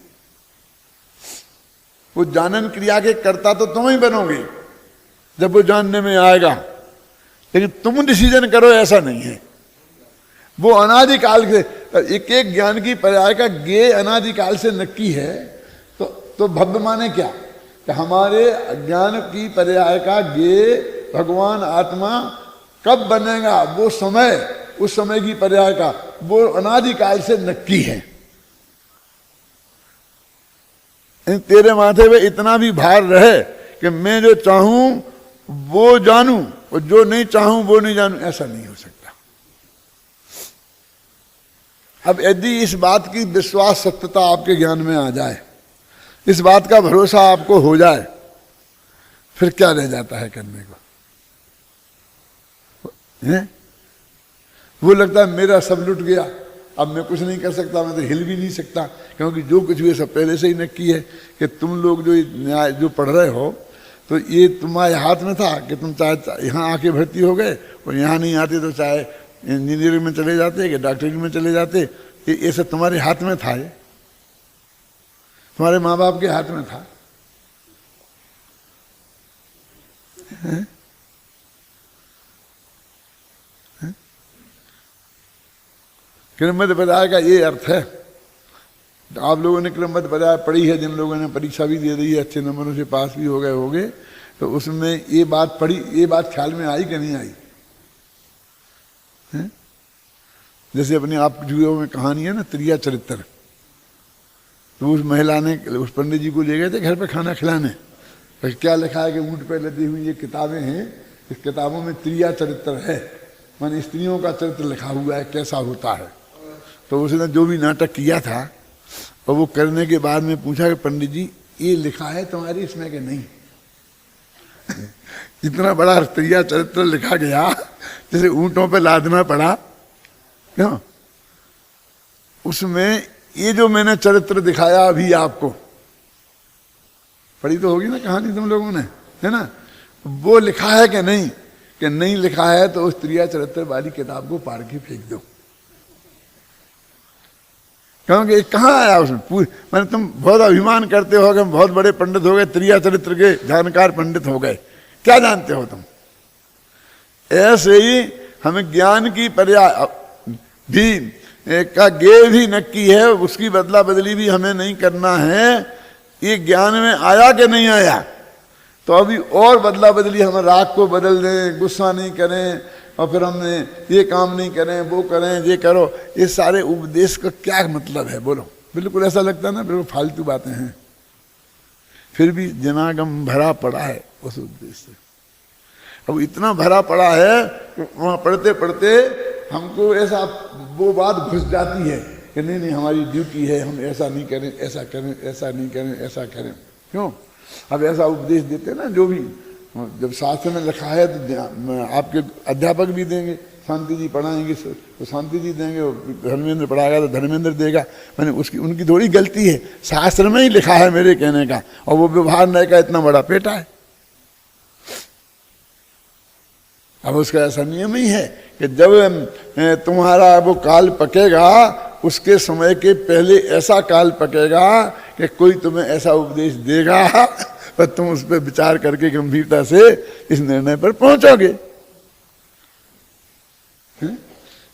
वो जानन क्रिया के कर्ता तो तुम ही बनोगे जब वो जानने में आएगा, लेकिन तुम डिसीजन करो ऐसा नहीं है। वो अनादिकाल से एक एक ज्ञान की पर्याय का ज्ञेय अनादिकाल से नक्की है। तो भव्य माने क्या कि हमारे ज्ञान की पर्याय का ज्ञेय भगवान आत्मा कब बनेगा, वो समय, उस समय की पर्याय का वो अनादिकाल से नक्की है। तेरे माथे पे इतना भी भार रहे कि मैं जो चाहूं वो जानूं और जो नहीं चाहूं वो नहीं जानूं, ऐसा नहीं हो सकता। अब यदि इस बात की विश्वास सत्यता आपके ज्ञान में आ जाए, इस बात का भरोसा आपको हो जाए, फिर क्या रह जाता है करने को? है? वो लगता है मेरा सब लुट गया, अब मैं कुछ नहीं कर सकता, मैं तो हिल भी नहीं सकता, क्योंकि जो कुछ भी सब पहले से ही नक्की है कि तुम लोग जो न्याय जो पढ़ रहे हो तो ये तुम्हारे हाथ में था कि तुम चाहे यहाँ आके भर्ती हो गए और यहाँ नहीं आते तो चाहे इंजीनियरिंग में चले जाते कि डॉक्टरी में चले जाते, ये सब तुम्हारे हाथ में था, ये तुम्हारे माँ बाप के हाथ में था। क्रमबद्ध बजाय का ये अर्थ है। तो आप लोगों ने क्रमबद्ध बजाय पढ़ी है, जिन लोगों ने परीक्षा भी दे दी है, अच्छे नंबरों से पास भी हो गए, तो उसमें ये बात पढ़ी, ये बात ख्याल में आई कि नहीं आई? है? जैसे अपने आप जुएओं में कहानी है ना, त्रिया चरित्र, तो उस महिला ने उस पंडित जी को ले गए थे घर पे खाना खिलाने, तो क्या लिखा है कि ऊँट पे लदी हुई ये किताबें हैं, इस किताबों में त्रिया चरित्र है, माने स्त्रियों का चरित्र लिखा हुआ है कैसा होता है। तो उसने जो भी नाटक किया था और वो करने के बाद में पूछा कि पंडित जी ये लिखा है तुम्हारी इसमें कि नहीं? इतना बड़ा स्त्रिया चरित्र लिखा गया जैसे ऊँटों पे लादना पड़ा, क्यों? उसमें ये जो मैंने चरित्र दिखाया अभी आपको, पढ़ी तो होगी ना कहानी तुम लोगों ने, है ना? वो लिखा है कि नहीं? कि नहीं लिखा है तो उस त्रिया चरित्र वाली किताब को पाड़ के फेंक दो, क्योंकि कहाँ आया उसमें? मैंने तुम बहुत अभिमान करते हो कि हम बहुत बड़े पंडित हो गए, त्रिया चरित्र के जानकार पंडित हो गए, क्या जानते हो तुम? ऐसे ही हमें ज्ञान की पर्याय भी का गे भी नक्की है, उसकी बदला बदली भी हमें नहीं करना है। ये ज्ञान में आया कि नहीं आया, तो अभी और बदला बदली हम राग को बदल दें, गुस्सा नहीं करें और फिर हमने ये काम नहीं करें, वो करें, ये करो, ये सारे उपदेश का क्या मतलब है बोलो? बिल्कुल ऐसा लगता है ना, बिल्कुल फालतू बातें हैं, फिर भी जनागम भरा पड़ा है उस उपदेश से। अब इतना भरा पड़ा है कि वहाँ पढ़ते पढ़ते हमको ऐसा वो बात घुस जाती है कि नहीं नहीं हमारी ड्यूटी है, हम ऐसा नहीं करें, ऐसा करें, ऐसा नहीं करें, ऐसा करें। क्यों? अब ऐसा उपदेश देते ना, जो भी जब शास्त्र में लिखा है तो आपके अध्यापक भी देंगे, शांति जी पढ़ाएंगे तो शांति जी देंगे, धर्मेंद्र पढ़ाएगा तो धर्मेंद्र देगा, मैंने उसकी उनकी थोड़ी गलती है, शास्त्र में ही लिखा है मेरे कहने का, और वो व्यवहार नहीं का इतना बड़ा पेटा है। अब उसका ऐसा नियम ही है कि जब तुम्हारा वो काल पकेगा, उसके समय के पहले ऐसा काल पकेगा कि कोई तुम्हें ऐसा उपदेश देगा पर तुम उस पर विचार करके गंभीरता से इस निर्णय पर पहुंचोगे।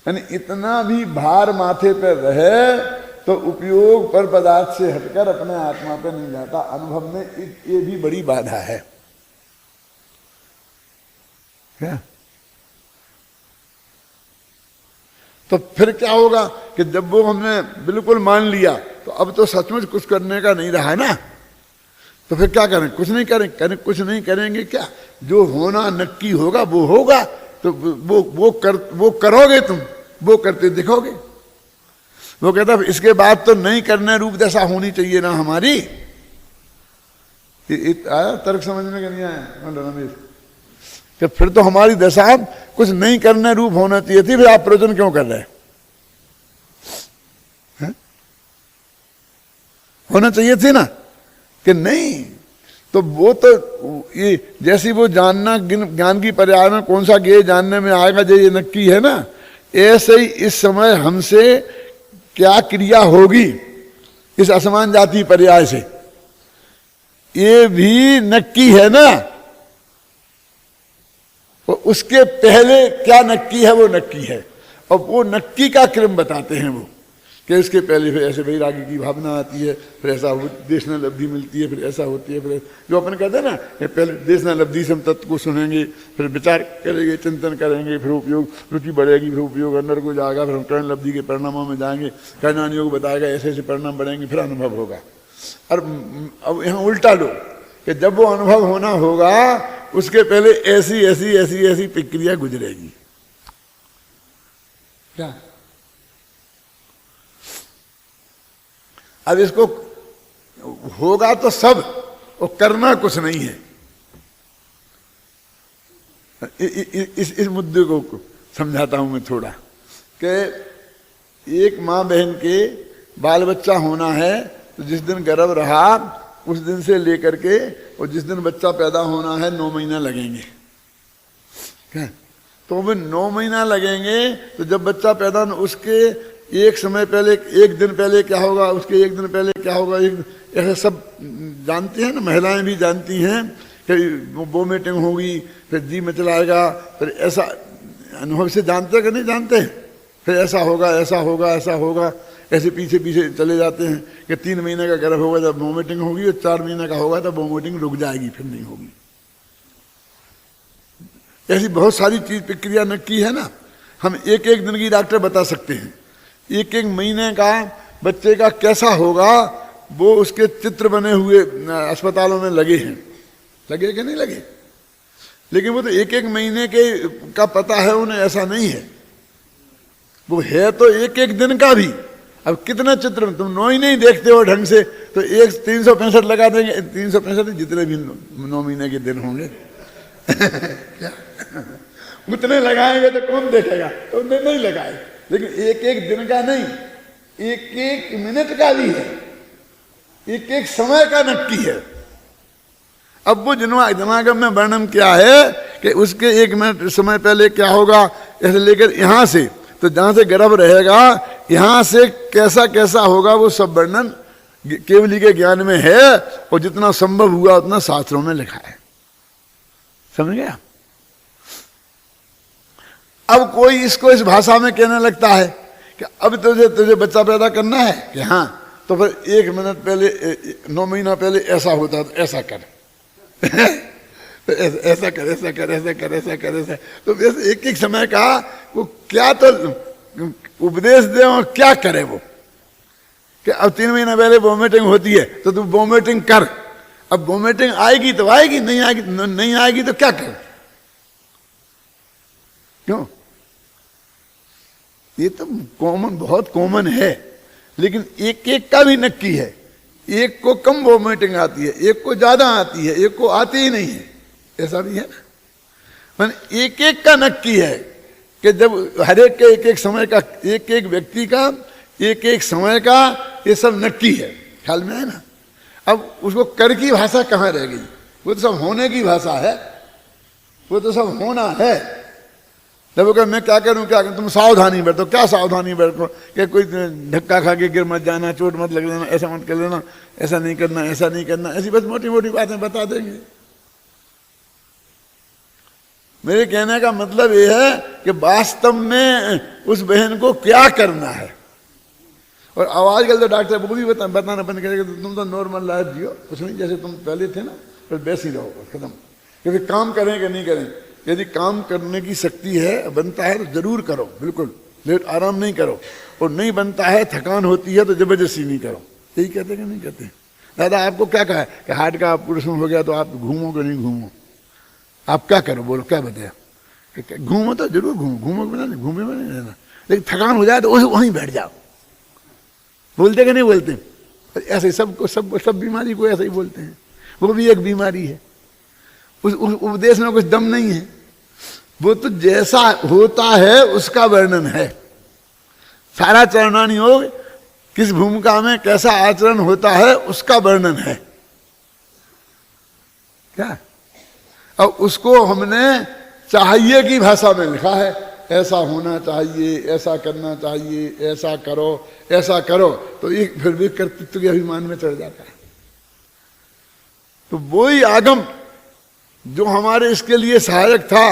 यानी इतना भी भार माथे पर रहे तो उपयोग पर पदार्थ से हटकर अपने आत्मा पर नहीं जाता। अनुभव में ये भी बड़ी बाधा है क्या? तो फिर क्या होगा कि जब वो हमने बिल्कुल मान लिया तो अब तो सचमुच कुछ करने का नहीं रहा है ना, तो फिर क्या करें? कुछ नहीं करें, कुछ नहीं करेंगे क्या? जो होना नक्की होगा वो होगा, तो वो करोगे तुम, वो करते दिखोगे। वो कहता इसके बाद तो नहीं करने रूप दशा होनी चाहिए ना हमारी। आया तर्क समझ में नहीं आया रमेश? कि फिर तो हमारी दशा कुछ नहीं करने रूप होना चाहिए थी, फिर आप प्रयोजन क्यों कर रहे हैं? होना चाहिए थी ना कि नहीं। तो वो तो ये जैसी वो जानना ज्ञान की पर्याय में कौन सा ज्ञेय जानने में आएगा जो ये नक्की है ना, ऐसे ही इस समय हमसे क्या क्रिया होगी इस असमान जाति पर्याय से, ये भी नक्की है ना। तो उसके पहले क्या नक्की है वो नक्की है, और वो नक्की का क्रम बताते हैं वो कि इसके पहले फिर ऐसे वैराग्य की भावना आती है, फिर ऐसा देशना लब्धि मिलती है, फिर ऐसा होती है, फिर जो अपन कहते हैं ना कि पहले देशना लब्धि से हम तत्व को सुनेंगे, फिर विचार करेंगे, चिंतन करेंगे, फिर उपयोग रुचि बढ़ेगी, फिर उपयोग अंदर को जाएगा, फिर हम कर्ण लब्धि के परिणामों में जाएंगे, कर्णानियोग बताएगा, ऐसे ऐसे परिणाम बढ़ेंगे, फिर अनुभव होगा। और अब यहाँ उल्टा लो कि जब वो अनुभव होना होगा उसके पहले ऐसी ऐसी ऐसी ऐसी प्रक्रिया गुजरेगी। क्या अब इसको होगा तो सब, और करना कुछ नहीं है। इस मुद्दे को समझाता हूं मैं थोड़ा, कि एक माँ बहन के बाल बच्चा होना है तो जिस दिन गर्भ रहा उस दिन से लेकर के और जिस दिन बच्चा पैदा होना है 9 महीना लगेंगे। क्या तो वो 9 महीना लगेंगे, तो जब बच्चा पैदा उसके एक समय पहले, एक दिन पहले क्या होगा, उसके एक दिन पहले क्या होगा, ऐसा सब जानती हैं ना, महिलाएं भी जानती हैं कि वोमिटिंग होगी, फिर जी मचलाएगा, फिर ऐसा अनुभव से जानते कि नहीं जानते, फिर ऐसा होगा ऐसा होगा ऐसा होगा, ऐसे पीछे पीछे चले जाते हैं कि 3 महीने का गर्भ होगा जब वोमिटिंग होगी, और 4 महीने का होगा तब वोमिटिंग रुक जाएगी, फिर नहीं होगी। ऐसी बहुत सारी चीज प्रक्रिया नक्की है ना। हम एक एक दिन की डॉक्टर बता सकते हैं, एक एक महीने का बच्चे का कैसा होगा, वो उसके चित्र बने हुए अस्पतालों में लगे हैं, लगे कि नहीं लगे, लेकिन वो तो एक एक महीने के का पता है उन्हें, ऐसा नहीं है। वो है तो एक एक दिन का भी। अब कितना चित्र तुम 9 ही नहीं देखते हो ढंग से, तो 365 लगा देंगे, 365 जितने भी 9 महीने के दिन होंगे क्या उतने लगाएंगे तो कौन देखेगा, तो उतने नहीं लगाए। लेकिन एक एक दिन का नहीं, एक एक मिनट का भी है, एक एक समय का नक्की है। अब वो दिमाग में वर्णन क्या है कि उसके 1 मिनट समय पहले क्या होगा, ऐसे लेकर यहां से, तो जहां से गर्भ रहेगा यहां से कैसा कैसा होगा, वो सब वर्णन केवली के ज्ञान में है, और जितना संभव हुआ उतना शास्त्रों में लिखा है। समझ गया। अब कोई इसको इस भाषा में कहने लगता है कि अब तुझे बच्चा पैदा करना है कि हाँ, तो फिर 1 मिनट पहले 9 महीना पहले ऐसा होता तो ऐसा कर तो ऐसा कर ऐसा कर ऐसा कर ऐसा कर ऐसा। तो वैसे एक एक समय का वो क्या तो उपदेश दे और क्या करे वो, कि अब 3 महीना पहले वोमिटिंग होती है तो तू वोमिटिंग कर। अब वोमिटिंग आएगी तो आएगी, नहीं आएगी तो क्या कर। क्यों, ये तो कॉमन, बहुत कॉमन है, लेकिन एक एक का भी नक्की है। एक को कम वोमिटिंग आती है, एक को ज्यादा आती है, एक को आती ही नहीं है, ऐसा भी है ना। एक एक का नक्की है कि जब हर एक के एक एक समय का, एक एक व्यक्ति का एक एक समय का, ये सब नक्की है, ख्याल में है ना। अब उसको कर की भाषा कहाँ रह गई, वो तो सब होने की भाषा है, वो तो सब होना है। जब वो कहे मैं क्या करूं क्या करूं, तुम सावधानी बरतो, क्या सावधानी बरतो, कि कोई धक्का खा के गिर मत जाना, चोट मत लग लेना, ऐसा मत कर लेना, ऐसा नहीं करना, ऐसा नहीं करना, ऐसी बस मोटी मोटी बातें बता देंगे। मेरे कहने का मतलब ये है कि वास्तव में उस बहन को क्या करना है। और आवाज कल तो डॉक्टर वो भी बताना बंद करेगा, तुम तो नॉर्मल लाइफ जियो, कुछ नहीं, जैसे तुम पहले थे ना, फिर वैसे ही रहो, खत्म। क्योंकि काम करें कि नहीं करें, यदि काम करने की शक्ति है, बनता है तो जरूर करो, बिल्कुल लेट आराम नहीं करो, और नहीं बनता है, थकान होती है तो जबरदस्ती नहीं करो। यही कहते कि नहीं कहते। दादा आपको क्या कहा कि हार्ट का ऑपरेशन हो गया तो आप घूमो कि नहीं घूमो, आप क्या करो, बोलो क्या बताया। घूमो तो जरूर घूमो, घूमो बिना नहीं, घूमे में नहीं रहना, लेकिन थकान हो जाए तो वहीं बैठ जाओ। बोलते कि नहीं बोलते, ऐसे सबको सब बीमारी को ऐसे ही बोलते हैं, वो भी एक बीमारी है। उस उपदेश में कुछ दम नहीं है, वो तो जैसा होता है उसका वर्णन है। सारा चरणानी योग किस भूमिका में कैसा आचरण होता है उसका वर्णन है क्या। अब उसको हमने चाहिए की भाषा में लिखा है, ऐसा होना चाहिए, ऐसा करना चाहिए, ऐसा करो, ऐसा करो, तो ये फिर भी कर्तृत्व के अभिमान में चढ़ जाता है। तो वही आगम जो हमारे इसके लिए सहायक था,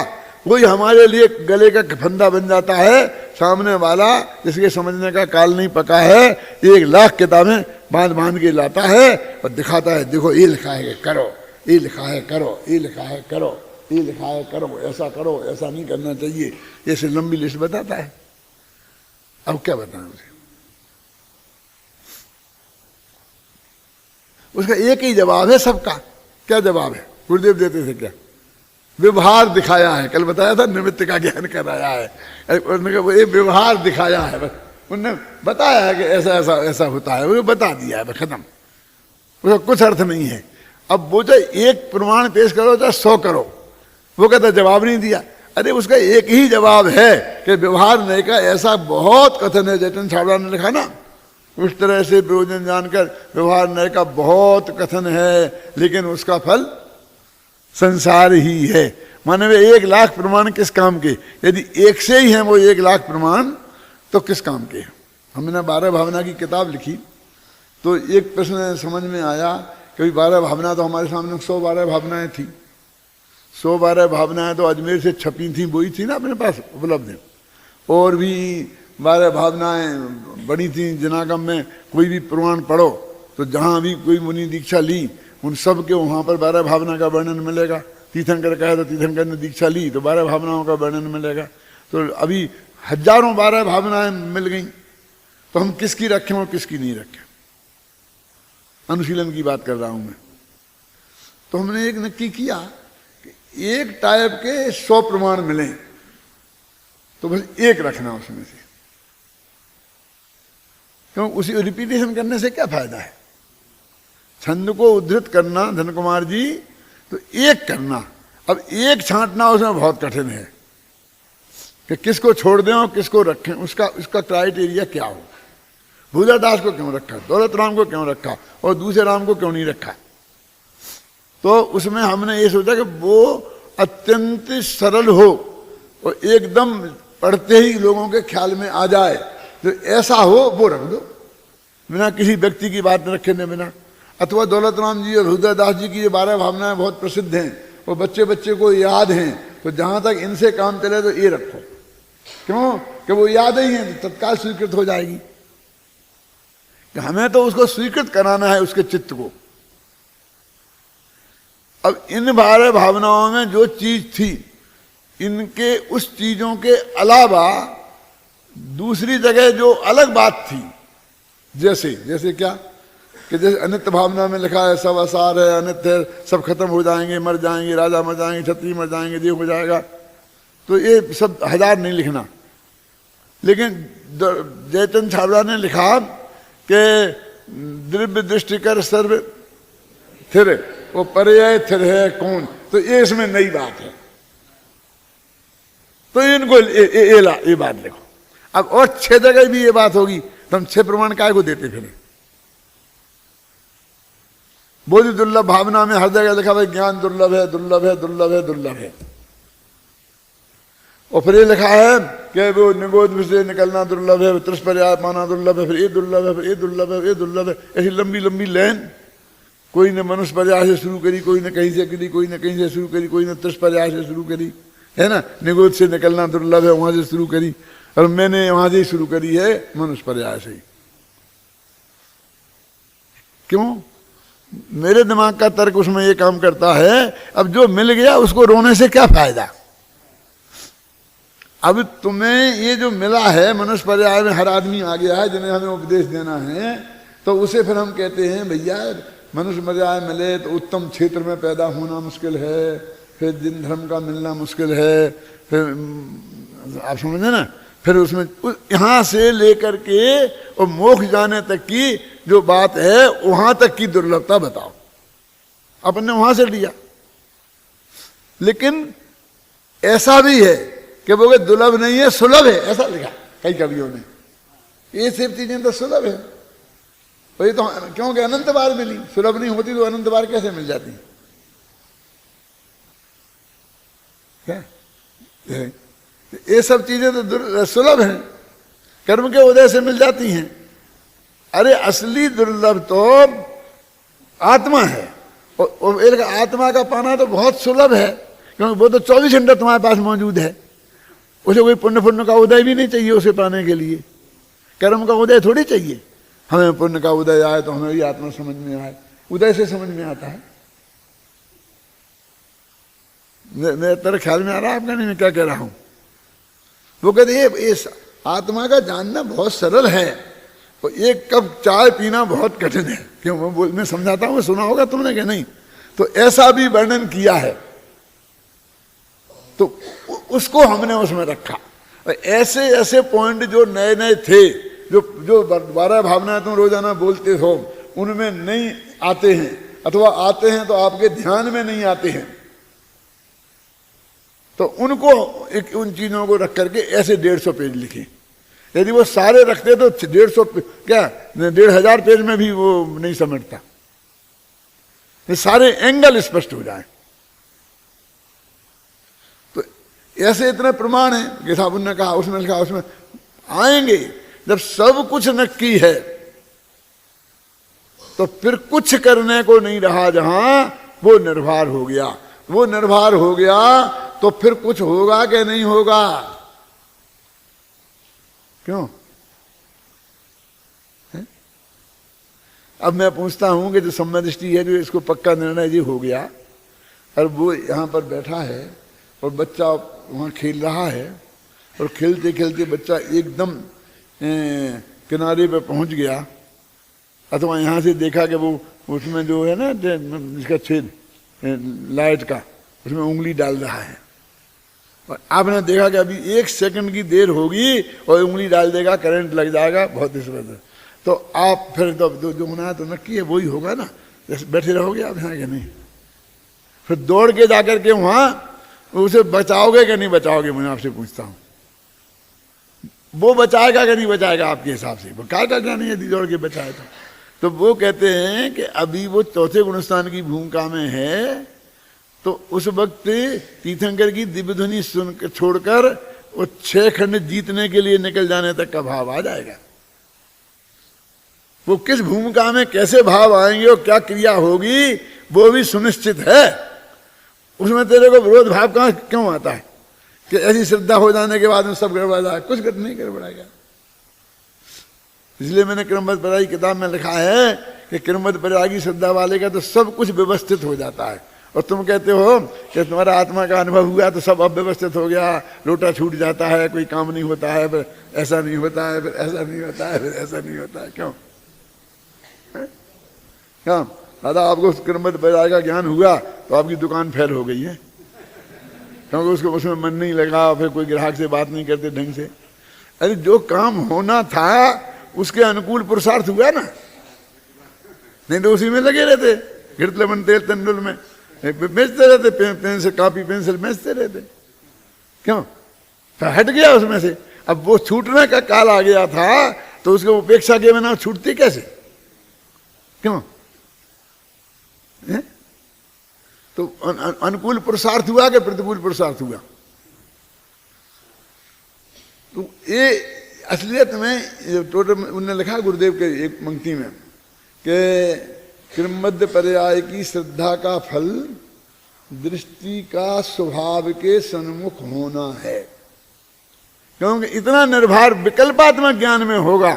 वही हमारे लिए गले का फंदा बन जाता है। सामने वाला जिसके समझने का काल नहीं पका है, 1,00,000 किताबें बांध के लाता है और दिखाता है, देखो ये लिखा है करो, ये लिखा है करो, ये लिखा है करो, ये लिखा है करो, ऐसा करो, ऐसा नहीं करना चाहिए, ऐसे लंबी लिस्ट बताता है। अब क्या बताएं उसे, उसका एक ही जवाब है सबका, क्या जवाब है? गुरुदेव देते थे क्या? व्यवहार दिखाया है। कल बताया था निमित्त का ज्ञान कराया है, उन्होंने कहा ये व्यवहार दिखाया है, बस उन्होंने बताया है कि ऐसा ऐसा ऐसा होता है, वो बता दिया है, बस खत्म, उसका कुछ अर्थ नहीं है। अब वो चाहे एक प्रमाण पेश करो चाहे 100 करो, वो कहता जवाब नहीं दिया। अरे उसका एक ही जवाब है कि व्यवहार नहीं का ऐसा बहुत कथन है, जयचंद छाबड़ा ने लिखा ना, उस तरह से प्रयोजन जानकर व्यवहार नय का बहुत कथन है, लेकिन उसका फल संसार ही है। माने वे 1 लाख प्रमाण किस काम के? यदि एक से ही हैं वो 1 लाख प्रमाण, तो किस काम के? हमने 12 भावना की किताब लिखी, तो एक प्रश्न समझ में आया कि 12 भावना, तो हमारे सामने 112 भावनाएं थी। 112 भावनाएं तो अजमेर से छपी थी, वही थी ना अपने पास उपलब्ध है। और भी 12 भावनाएं बड़ी थी जनागम में, कोई भी प्रमाण पढ़ो तो जहाँ भी कोई मुनि दीक्षा ली उन सब के वहाँ पर 12 भावना का वर्णन मिलेगा। तीर्थंकर कहे तो तीर्थंकर ने दीक्षा ली तो 12 भावनाओं का वर्णन मिलेगा। तो अभी हजारों 12 भावनाएं मिल गई, तो हम किसकी रखें और किसकी नहीं रखें? अनुशीलन की बात कर रहा हूं मैं। तो हमने एक नक्की किया कि एक टाइप के 100 प्रमाण मिले तो बस एक रखना उसमें से, क्यों? उसी रिपीटेशन करने से क्या फायदा है? छंद को उद्धृत करना धन कुमार जी, तो एक करना। अब एक छांटना उसमें बहुत कठिन है कि किसको छोड़ दें और किसको रखें, उसका क्राइटेरिया क्या हो? भूलादास को क्यों रखा, दौलत राम को क्यों रखा और दूसरे राम को क्यों नहीं रखा? तो उसमें हमने ये सोचा कि वो अत्यंत सरल हो और एकदम पढ़ते ही लोगों के ख्याल में आ जाए, तो ऐसा हो वो रख दो, बिना किसी व्यक्ति की बात रखे न बिना। अथवा दौलत राम जी और हृदयदास जी की ये 12 भावनाएं बहुत प्रसिद्ध हैं, वो बच्चे बच्चे को याद हैं, तो जहां तक इनसे काम चले तो ये रखो। क्यों? कि वो याद ही है तो तत्काल स्वीकृत हो जाएगी। हमें तो उसको स्वीकृत कराना है उसके चित्त को। अब इन 12 भावनाओं में जो चीज थी, इनके उस चीजों के अलावा दूसरी जगह जो अलग बात थी, जैसे क्या कि जैसे अनित्य भावना में लिखा है सब असार है, अनित्य है, सब खत्म हो जाएंगे, मर जाएंगे, राजा मर जाएंगे, क्षत्रिय मर जाएंगे, देव हो जाएगा, तो ये सब 1000 नहीं लिखना। लेकिन जयचंद छाबड़ा ने लिखा कि द्रव्य दृष्टि कर सर्व थिर, वो पर्याय थिर है कौन, तो ये इसमें नई बात है, तो इनको ये बात लिखो। अब और 6 जगह भी ये बात होगी तो हम 6 प्रमाण काय को देते फिर? बोधि दुर्लभ भावना में हर जगह लिखा भाई ज्ञान दुर्लभ है, दुर्लभ है, दुर्लभ है, दुर्लभ है। और फिर ये लिखा है कि वो निगोद से निकलना दुर्लभ है, त्रिस्पर्याय पाना दुर्लभ है, फिर ये दुर्लभ है, फिर ये दुर्लभ है, ये दुर्लभ है। ऐसी लंबी लंबी लाइन, कोई ने मनुष्य पर्याय से शुरू करी, कोई ने कहीं से करी, कोई ने कहीं से शुरू करी, कोई ने त्रिस्पर्याय से शुरू करी, है ना। निगोद से निकलना दुर्लभ है, वहां से शुरू करी, और मैंने वहां से शुरू करी है मनुष्य पर्याय से। क्यों? मेरे दिमाग का तर्क उसमें ये काम करता है, अब जो मिल गया उसको रोने से क्या फायदा? अब तुम्हें ये जो मिला है मनुष्य पर्याय में, हर आदमी आ गया है जिन्हें हमें उपदेश देना है, तो उसे फिर हम कहते हैं भैया मनुष्य पर्याय मिले तो उत्तम क्षेत्र में पैदा होना मुश्किल है, फिर दिन धर्म का मिलना मुश्किल है, फिर आप समझे ना, फिर उसमें यहां से लेकर के और मोक्ष जाने तक की जो बात है वहां तक की दुर्लभता बताओ। अपन ने वहां से लिया, लेकिन ऐसा भी है कि वो दुर्लभ नहीं है, सुलभ है, ऐसा लिखा कई कवियों ने। ये सब चीजें तो सुलभ है, तो ये तो क्योंकि अनंत बार मिली, सुलभ नहीं होती तो अनंत बार कैसे मिल जाती? क्या ये सब चीजें तो सुलभ हैं, कर्म के उदय से मिल जाती हैं। अरे असली दुर्लभ तो आत्मा है, और एक आत्मा का पाना तो बहुत सुलभ है, क्योंकि वो तो 24 घंटे तुम्हारे पास मौजूद है। उसे कोई पुण्य का उदय भी नहीं चाहिए उसे पाने के लिए, कर्म का उदय थोड़ी चाहिए। हमें पुण्य का उदय आए तो हमें ये आत्मा समझ में आए, उदय से समझ में आता है। मेरे तेरे ख्याल में आ रहा है आपका? नहीं, मैं क्या कह रहा हूं? वो कहते ये आत्मा का जानना बहुत सरल है, और एक कप चाय पीना बहुत कठिन है। क्यों? मैं समझाता हूँ, सुना होगा तुमने कि नहीं? तो ऐसा भी वर्णन किया है, तो उसको हमने उसमें रखा। ऐसे ऐसे पॉइंट जो नए नए थे, जो 12 भावनाएं तुम रोजाना बोलते हो उनमें नहीं आते हैं, अथवा आते हैं तो आपके ध्यान में नहीं आते हैं, तो उनको उन चीजों को रख करके ऐसे 150 पेज लिखे। यदि वो सारे रखते तो 150 क्या 1500 पेज में भी वो नहीं समेटता। ये सारे एंगल स्पष्ट हो जाए। तो ऐसे इतने प्रमाण है कि साहब ने कहा, उसने लिखा, उसमें आएंगे। जब सब कुछ नक्की है तो फिर कुछ करने को नहीं रहा। जहां वो निर्भर हो गया, वो निर्भर हो गया तो फिर कुछ होगा कि नहीं होगा? क्यों? है? अब मैं पूछता हूं कि जो सम्य दृष्टि है, जो इसको पक्का निर्णय जी हो गया, और वो यहां पर बैठा है और बच्चा वहां खेल रहा है, और खेलते खेलते बच्चा एकदम किनारे पे पहुंच गया, अथवा यहां से देखा कि वो उसमें जो है ना जिसका छेद लाइट का, उसमें उंगली डाल रहा है, और आपने देखा कि अभी 1 सेकंड की देर होगी और उंगली डाल देगा, करंट लग जाएगा, बहुत इस तो आप फिर तो जो होना है तो नक्की है वही होगा ना। जैसे बैठे रहोगे आप यहाँ के नहीं, फिर दौड़ के जाकर के वहां उसे बचाओगे कि नहीं बचाओगे? मैं आपसे पूछता हूं, वो बचाएगा कि नहीं बचाएगा आपके हिसाब से? वो क्या करना नहीं यदि दौड़ के बचाए तो वो कहते हैं कि अभी वो चौथे गुणस्थान की भूमिका में है, तो उस वक्त तीर्थंकर की दिव्य ध्वनि सुन छोड़कर वो 6 खंड जीतने के लिए निकल जाने तक का भाव आ जाएगा। वो किस भूमिका में कैसे भाव आएंगे और क्या क्रिया होगी वो भी सुनिश्चित है। उसमें तेरे को विरोध भाव कहां क्यों आता है कि ऐसी श्रद्धा हो जाने के बाद में सब गड़बड़ा जाए? कुछ नहीं गड़बड़ाएगा। इसलिए मैंने क्रमबद्ध परिरागी किताब में लिखा है कि क्रमबद्ध परिरागी श्रद्धा वाले का तो सब कुछ व्यवस्थित हो जाता है। और तुम कहते हो कि तुम्हारा आत्मा का अनुभव हुआ तो सब अव्यवस्थित हो गया, लोटा छूट जाता है, कोई काम नहीं होता है, फिर ऐसा नहीं होता है, फिर ऐसा नहीं होता है, फिर ऐसा नहीं होता है। क्यों? क्या दादा आपको क्रमबद्ध परिरागी का ज्ञान हुआ तो आपकी दुकान फेल हो गई है, क्योंकि उसको उसमें मन नहीं लगा, फिर कोई ग्राहक से बात नहीं करते ढंग से। अरे जो काम होना था उसके अनुकूल पुरुषार्थ हुआ ना, नहीं तो उसी में लगे रहते, घृत लवण तेल तंडुल में बेचते रहते, पेंसिल कॉपी पेंसिल बेचते रहते। क्यों? तो हट गया उसमें से। अब वो छूटने का काल आ गया था तो उसको उपेक्षा के बिना छूटती कैसे? क्यों? तो अनुकूल पुरुषार्थ हुआ कि प्रतिकूल पुरुषार्थ हुआ? तो ये असलियत में टोटल उन्होंने लिखा गुरुदेव के एक पंक्ति में कि क्रमबद्ध पर्याय की श्रद्धा का फल दृष्टि का स्वभाव के सन्मुख होना है। क्योंकि इतना निर्भर विकल्पात्मक ज्ञान में होगा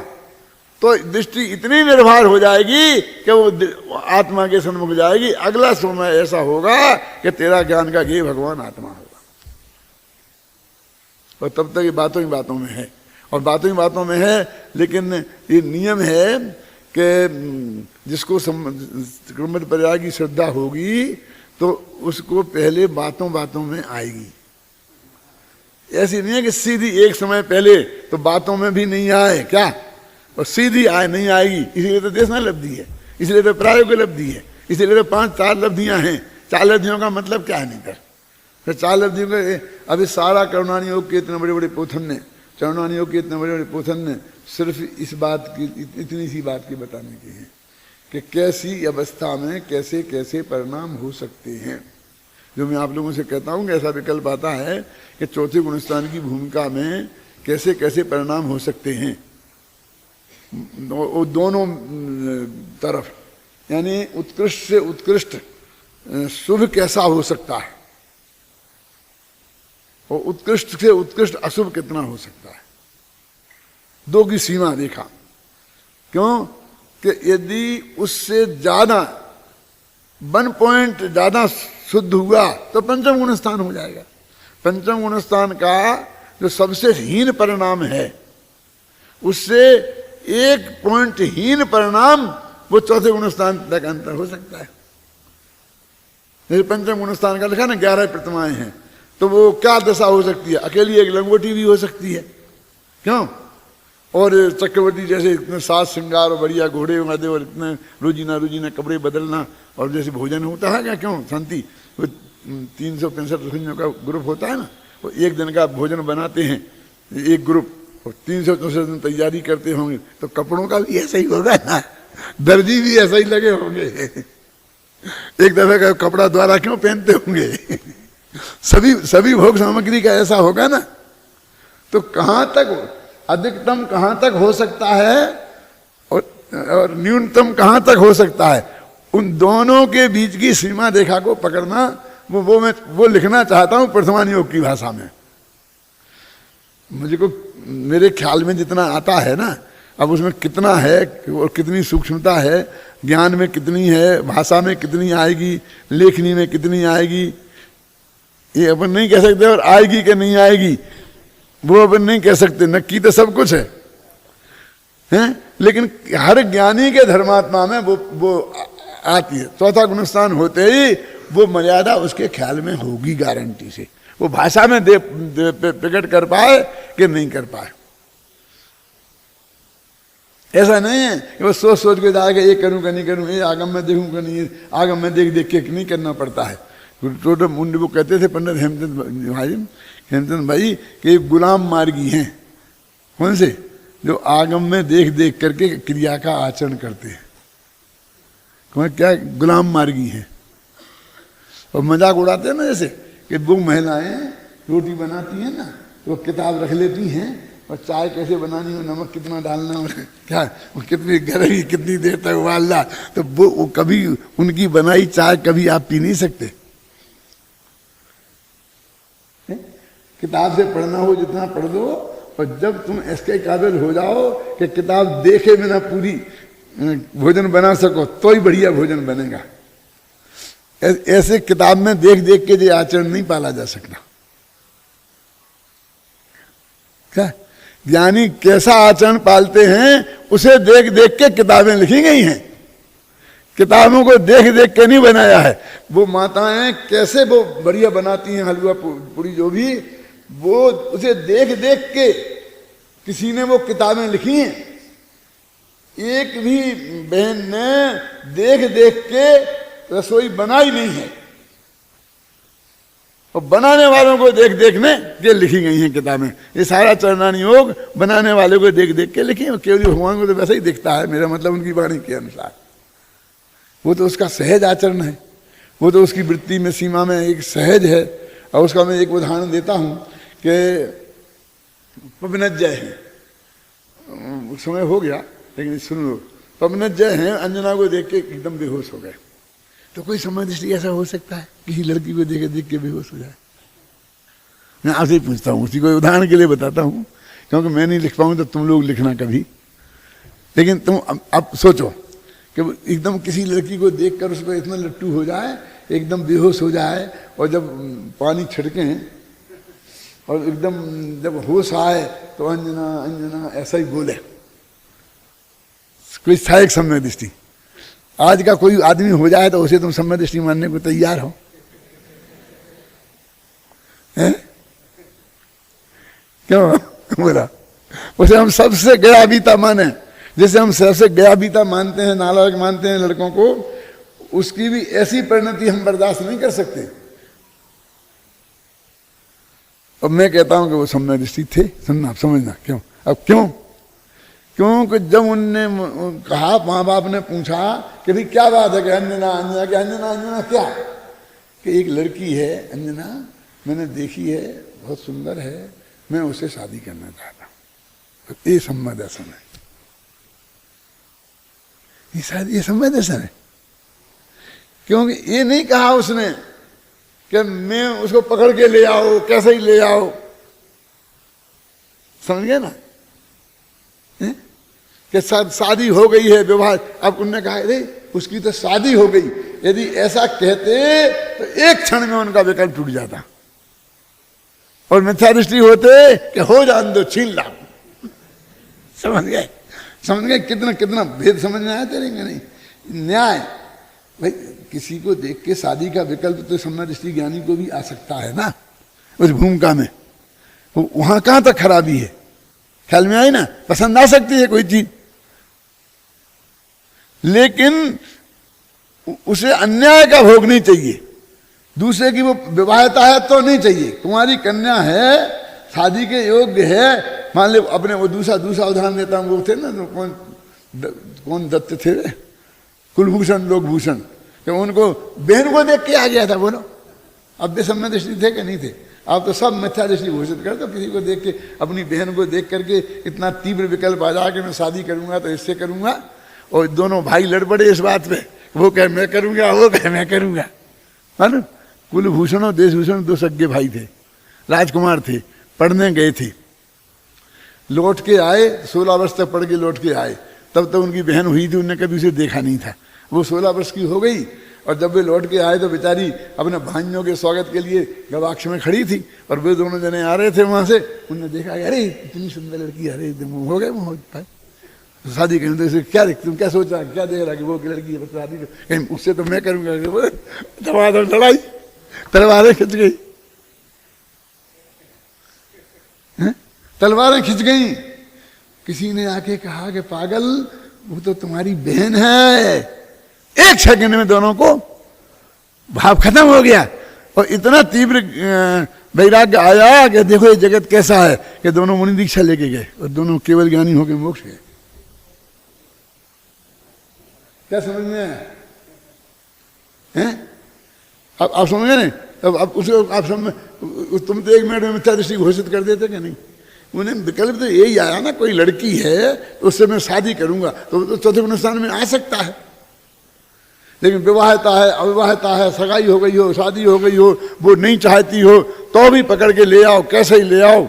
तो दृष्टि इतनी निर्भर हो जाएगी कि वो आत्मा के सन्मुख जाएगी। अगला समय ऐसा होगा कि तेरा ज्ञान का ये भगवान आत्मा होगा। और तब तक ये बातों ही बातों में है, और बातों ही बातों में है। लेकिन ये नियम है कि जिसको क्रमबद्ध परिरागी की श्रद्धा होगी तो उसको पहले बातों बातों में आएगी। ऐसी नहीं है कि सीधी एक समय पहले तो बातों में भी नहीं आए क्या, और सीधी आए नहीं आएगी। इसीलिए तो देशना लब्धि है, इसलिए तो प्रायोगिक लब्धि है, इसलिए तो 5-4 लब्धियां हैं। 4 लब्धियों का मतलब क्या है? नहीं कर 4 लब्धियों का अभी सारा करुणानी योग के इतने बड़े बड़े पोथन ने, चरुणानी योग के इतने बड़े बड़े पोथन ने सिर्फ इस बात की, इतनी सी बात की बताने की है कि कैसी अवस्था में कैसे कैसे परिणाम हो सकते हैं। जो मैं आप लोगों से कहता हूँ कि ऐसा विकल्प आता है कि चौथे गुणस्थान की भूमिका में कैसे कैसे परिणाम हो सकते हैं, वो दोनों तरफ, यानी उत्कृष्ट से उत्कृष्ट शुभ कैसा हो सकता है और उत्कृष्ट से उत्कृष्ट अशुभ कितना हो सकता है, दो की सीमा देखा। क्यों कि यदि उससे ज्यादा 1 पॉइंट ज्यादा शुद्ध हुआ तो पंचम गुण स्थान हो जाएगा। पंचम गुण स्थान का जो सबसे हीन परिणाम है उससे 1 पॉइंट हीन परिणाम वो चौथे गुण स्थान तक अंतर हो सकता है। जैसे पंचम गुण स्थान का लिखा ना 11 प्रतिमाएं हैं, तो वो क्या दशा हो सकती है? अकेली एक लंगोटी भी हो सकती है, क्यों? और चक्रवर्ती जैसे इतने साज श्रृंगार और बढ़िया घोड़े वादे और इतने रोजीना कपड़े बदलना, और जैसे भोजन होता है क्या, क्यों शांति? वो 365 रसोइयों का ग्रुप होता है ना, वो एक दिन का भोजन बनाते हैं एक ग्रुप, और 364 दिन तैयारी करते होंगे, तो कपड़ों का भी ऐसा ही होगा ना, दर्जी भी ऐसा ही लगे होंगे, एक दफे का कपड़ा द्वारा क्यों पहनते होंगे? सभी भोग सामग्री का ऐसा होगा ना। तो कहाँ तक अधिकतम कहाँ तक हो सकता है और न्यूनतम कहाँ तक हो सकता है, उन दोनों के बीच की सीमा रेखा को पकड़ना, वो लिखना चाहता हूं प्रथमान योग की भाषा में। मुझे को मेरे ख्याल में जितना आता है ना, अब उसमें कितना है और कितनी सूक्ष्मता है, ज्ञान में कितनी है, भाषा में कितनी आएगी, लेखनी में कितनी आएगी, ये अपन नहीं कह सकते, और आएगी कि नहीं आएगी वो अपन नहीं कह सकते। नक्की तो सब कुछ है, हैं? लेकिन हर ज्ञानी के धर्मात्मा में वो आती है। चौथा गुणस्थान होते ही वो मर्यादा उसके ख्याल में होगी गारंटी से, वो भाषा में प्रकट कर पाए कि नहीं कर पाए। ऐसा नहीं है कि वो सोच सोच के जाएगा ये करूं कि नहीं करूं, ये आगम में देखूं कि नहीं, आगम में देख देख के नहीं करना पड़ता है। टोटल मुंडे वो कहते थे पंडित हेमचंद भाई कि गुलाम मार्गी हैं। कौन से? जो आगम में देख देख करके क्रिया का आचरण करते हैं, कौन क्या गुलाम मार्गी हैं। और मजाक उड़ाते हैं ना, जैसे कि वो महिलाएं रोटी बनाती हैं ना, तो वो किताब रख लेती हैं और चाय कैसे बनानी हो, नमक कितना डालना हो, क्या वो कितनी गरमी कितनी देर तक उबालना, तो वो कभी उनकी बनाई चाय कभी आप पी नहीं सकते। किताब से पढ़ना हो जितना पढ़ दो, और जब तुम इसके काबिल हो जाओ कि किताब देखे बिना पूरी भोजन बना सको, तो ही बढ़िया भोजन बनेगा। ऐसे किताब में देख देख के ये आचरण नहीं पाला जा सकता। क्या ज्ञानी कैसा आचरण पालते हैं, उसे देख देख के किताबें लिखी गई हैं। किताबों को देख देख के नहीं बनाया है। वो माताएं कैसे वो बढ़िया बनाती हैं हलवा पूरी जो भी, वो उसे देख देख के किसी ने वो किताबें लिखी हैं। एक भी बहन ने देख देख के रसोई बनाई नहीं है, और बनाने वालों को देख देखने के लिखी गई हैं किताबें। ये सारा चरणानी योग बनाने वाले को देख देख के लिखी, और केवल भगवान को तो वैसा ही दिखता है, मेरा मतलब उनकी वाणी के अनुसार। वो तो उसका सहज आचरण है, वो तो उसकी वृत्ति में सीमा में एक सहज है। और उसका मैं एक उदाहरण देता हूँ कि पवनज्जय है, समय हो गया लेकिन सुन लो। पवनज्जय हैं, अंजना को देख के एकदम बेहोश हो गए। तो कोई समय दृष्टि ऐसा हो सकता है किसी लड़की को देख देख के बेहोश हो जाए? मैं आपसे ही पूछता हूँ, उसी को उदाहरण के लिए बताता हूँ, क्योंकि मैं नहीं लिख पाऊँ तो तुम लोग लिखना कभी। लेकिन तुम अब सोचो कि एकदम किसी लड़की को देखकर उस पर इतना लट्टू हो जाए, एकदम बेहोश हो जाए, और जब पानी छिड़के और एकदम जब होश आए तो अंजना अंजना ऐसा ही बोले। कोई सहायक समय दृष्टि आज का कोई आदमी हो जाए तो उसे तुम समय दृष्टि मानने को तैयार हो? हैं? क्यों बोला? उसे हम सबसे गया बीता माने, जैसे हम सबसे गया बीता मानते हैं, नालायक मानते हैं लड़कों को, उसकी भी ऐसी परिणति हम बर्दाश्त नहीं कर सकते। अब मैं कहता हूं कि वो समय दृष्टि थे, सुनना समझना। क्यों? अब क्यों? क्योंकि जब उनने कहा, माँ बाप ने पूछा कि भाई क्या बात है कि अंजना अंजना, कि अंजना अंजना क्या, कि एक लड़की है अंजना, मैंने देखी है, बहुत सुंदर है, मैं उससे शादी करना चाहता हूँ। ये सम्मत दर्शन है, ये शायद ये सम्मत दर्शन है। क्योंकि ये नहीं कहा उसने कि मैं उसको पकड़ के ले आओ, कैसे ही ले आओ, समझ गए ना? कि शादी हो गई है, विवाह। अब उन्होंने कहा अरे उसकी तो शादी हो गई, यदि ऐसा कहते तो एक क्षण में उनका विकल्प टूट जाता, और मिथ्या दृष्टि होते कि हो जान दो, छीन ला। समझ गए? समझ गए? कितना कितना भेद समझ में आया तेरे? नहीं न्याय भाई किसी को देख के शादी का विकल्प तो सम्यक दृष्टि ज्ञानी को भी आ सकता है ना उस भूमिका में। वहां कहां तक खराबी है, ख्याल में आई ना, पसंद आ सकती है कोई चीज, लेकिन उसे अन्याय का भोग नहीं चाहिए, दूसरे की वो विवाहिता है तो नहीं चाहिए। तुम्हारी कन्या है, शादी के योग्य है, मान लो अपने वो दूसरा उदाहरण देता हूं, वो थे ना कौन दत्त थे वे, कुलभूषण लोकभूषण, तो उनको बहन को देख के आ गया था, बोलो अब भी सम्यक दृष्टि थे कि नहीं थे? आप तो सब मिथ्या दृष्टि घोषित करते हो, किसी को देख के, अपनी बहन को देख करके इतना तीव्र विकल्प आ जा कि मैं शादी करूंगा तो इससे करूंगा, और दोनों भाई लड़ पड़े इस बात पे, वो कहे मैं करूंगा, वो कहे मैं करूंगा। मालूम कुलभूषण और देशभूषण दो सगे भाई थे, राजकुमार थे, पढ़ने गए थे, लौट के आए, 16 वर्ष तक पढ़ के लौट के आए, तब तक उनकी बहन हुई थी, उन्होंने कभी उसे देखा नहीं था। वो 16 वर्ष की हो गई, और जब वे लौट के आए तो बेचारी अपने भाइयों के स्वागत के लिए गवाक्ष में खड़ी थी, और वे दोनों जने आ रहे थे वहां से, उन्होंने देखा अरे इतनी सुंदर लड़की, अरे हो गए शादी करें, तो इसे क्या तुम क्या सोचा, क्या देख रहा कि वो लड़की है शादी कहीं उससे तो मैं करूंगा, लड़ाई, तलवारें खिंच गई, तलवारें खिंच गई। किसी ने आके कहा कि पागल, वो तो तुम्हारी बहन है। एक सेकंड में दोनों को भाव खत्म हो गया, और इतना तीव्र वैराग्य आया कि देखो ये जगत कैसा है, कि दोनों मुनि दीक्षा लेके गए और दोनों केवल ज्ञानी होकर मोक्ष गए। क्या समझ में आया? अब आप समझ गए? अब उसको आप समझ, तुम तो 1 मिनट में मिथ्या दृष्टि घोषित कर देते कि नहीं? उन्हें विकल्प तो यही आया ना, कोई लड़की है तो उससे मैं शादी करूंगा, तो चतुर्थ स्थान में आ सकता है, लेकिन विवाहिता है, अविवाहिता है, सगाई हो गई हो, शादी हो गई हो, वो नहीं चाहती हो, तो भी पकड़ के ले आओ, कैसे ही ले आओ।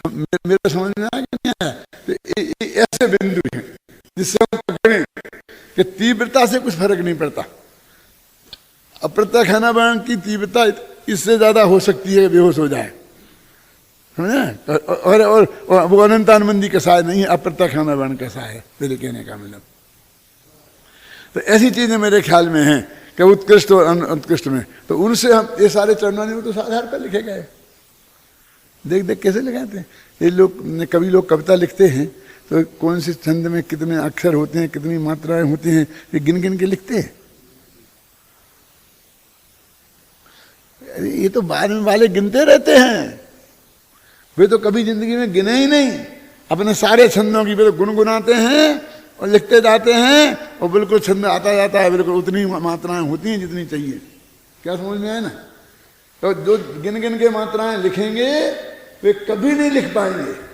मेरे समझ में आ गया, तो ऐसे बिंदु हैं जिससे हम पकड़ें कि तीव्रता से कुछ फर्क नहीं पड़ता। अप्रत्यक्ष खानापान की तीव्रता इससे ज्यादा हो सकती है, बेहोश हो जाए, समझे? और वो अनंतानंदी कसाय नहीं है, अप्रत्यक्ष खानापान कसाय है, मेरे कहने का मतलब। तो ऐसी चीजें मेरे ख्याल में हैं कि उत्कृष्ट और उत्कृष्ट में, तो उनसे हम ये सारे चरणों में तो आधार पर लिखे गए, देख देख कैसे लगाते हैं ये लोग। कभी लोग कविता लिखते हैं तो कौन से छंद में कितने अक्षर होते हैं, कितनी मात्राएं होती हैं, ये गिन गिन के लिखते हैं। ये तो बाद में वाले गिनते रहते हैं, वे तो कभी जिंदगी में गिने ही नहीं। अपने सारे छंदों की वे तो गुनगुनाते हैं और लिखते जाते हैं, और बिल्कुल छंद आता जाता है, बिल्कुल उतनी मात्राएं होती हैं जितनी चाहिए। क्या समझ में आया ना? तो जो गिन गिन के मात्राएं लिखेंगे वे कभी नहीं लिख पाएंगे।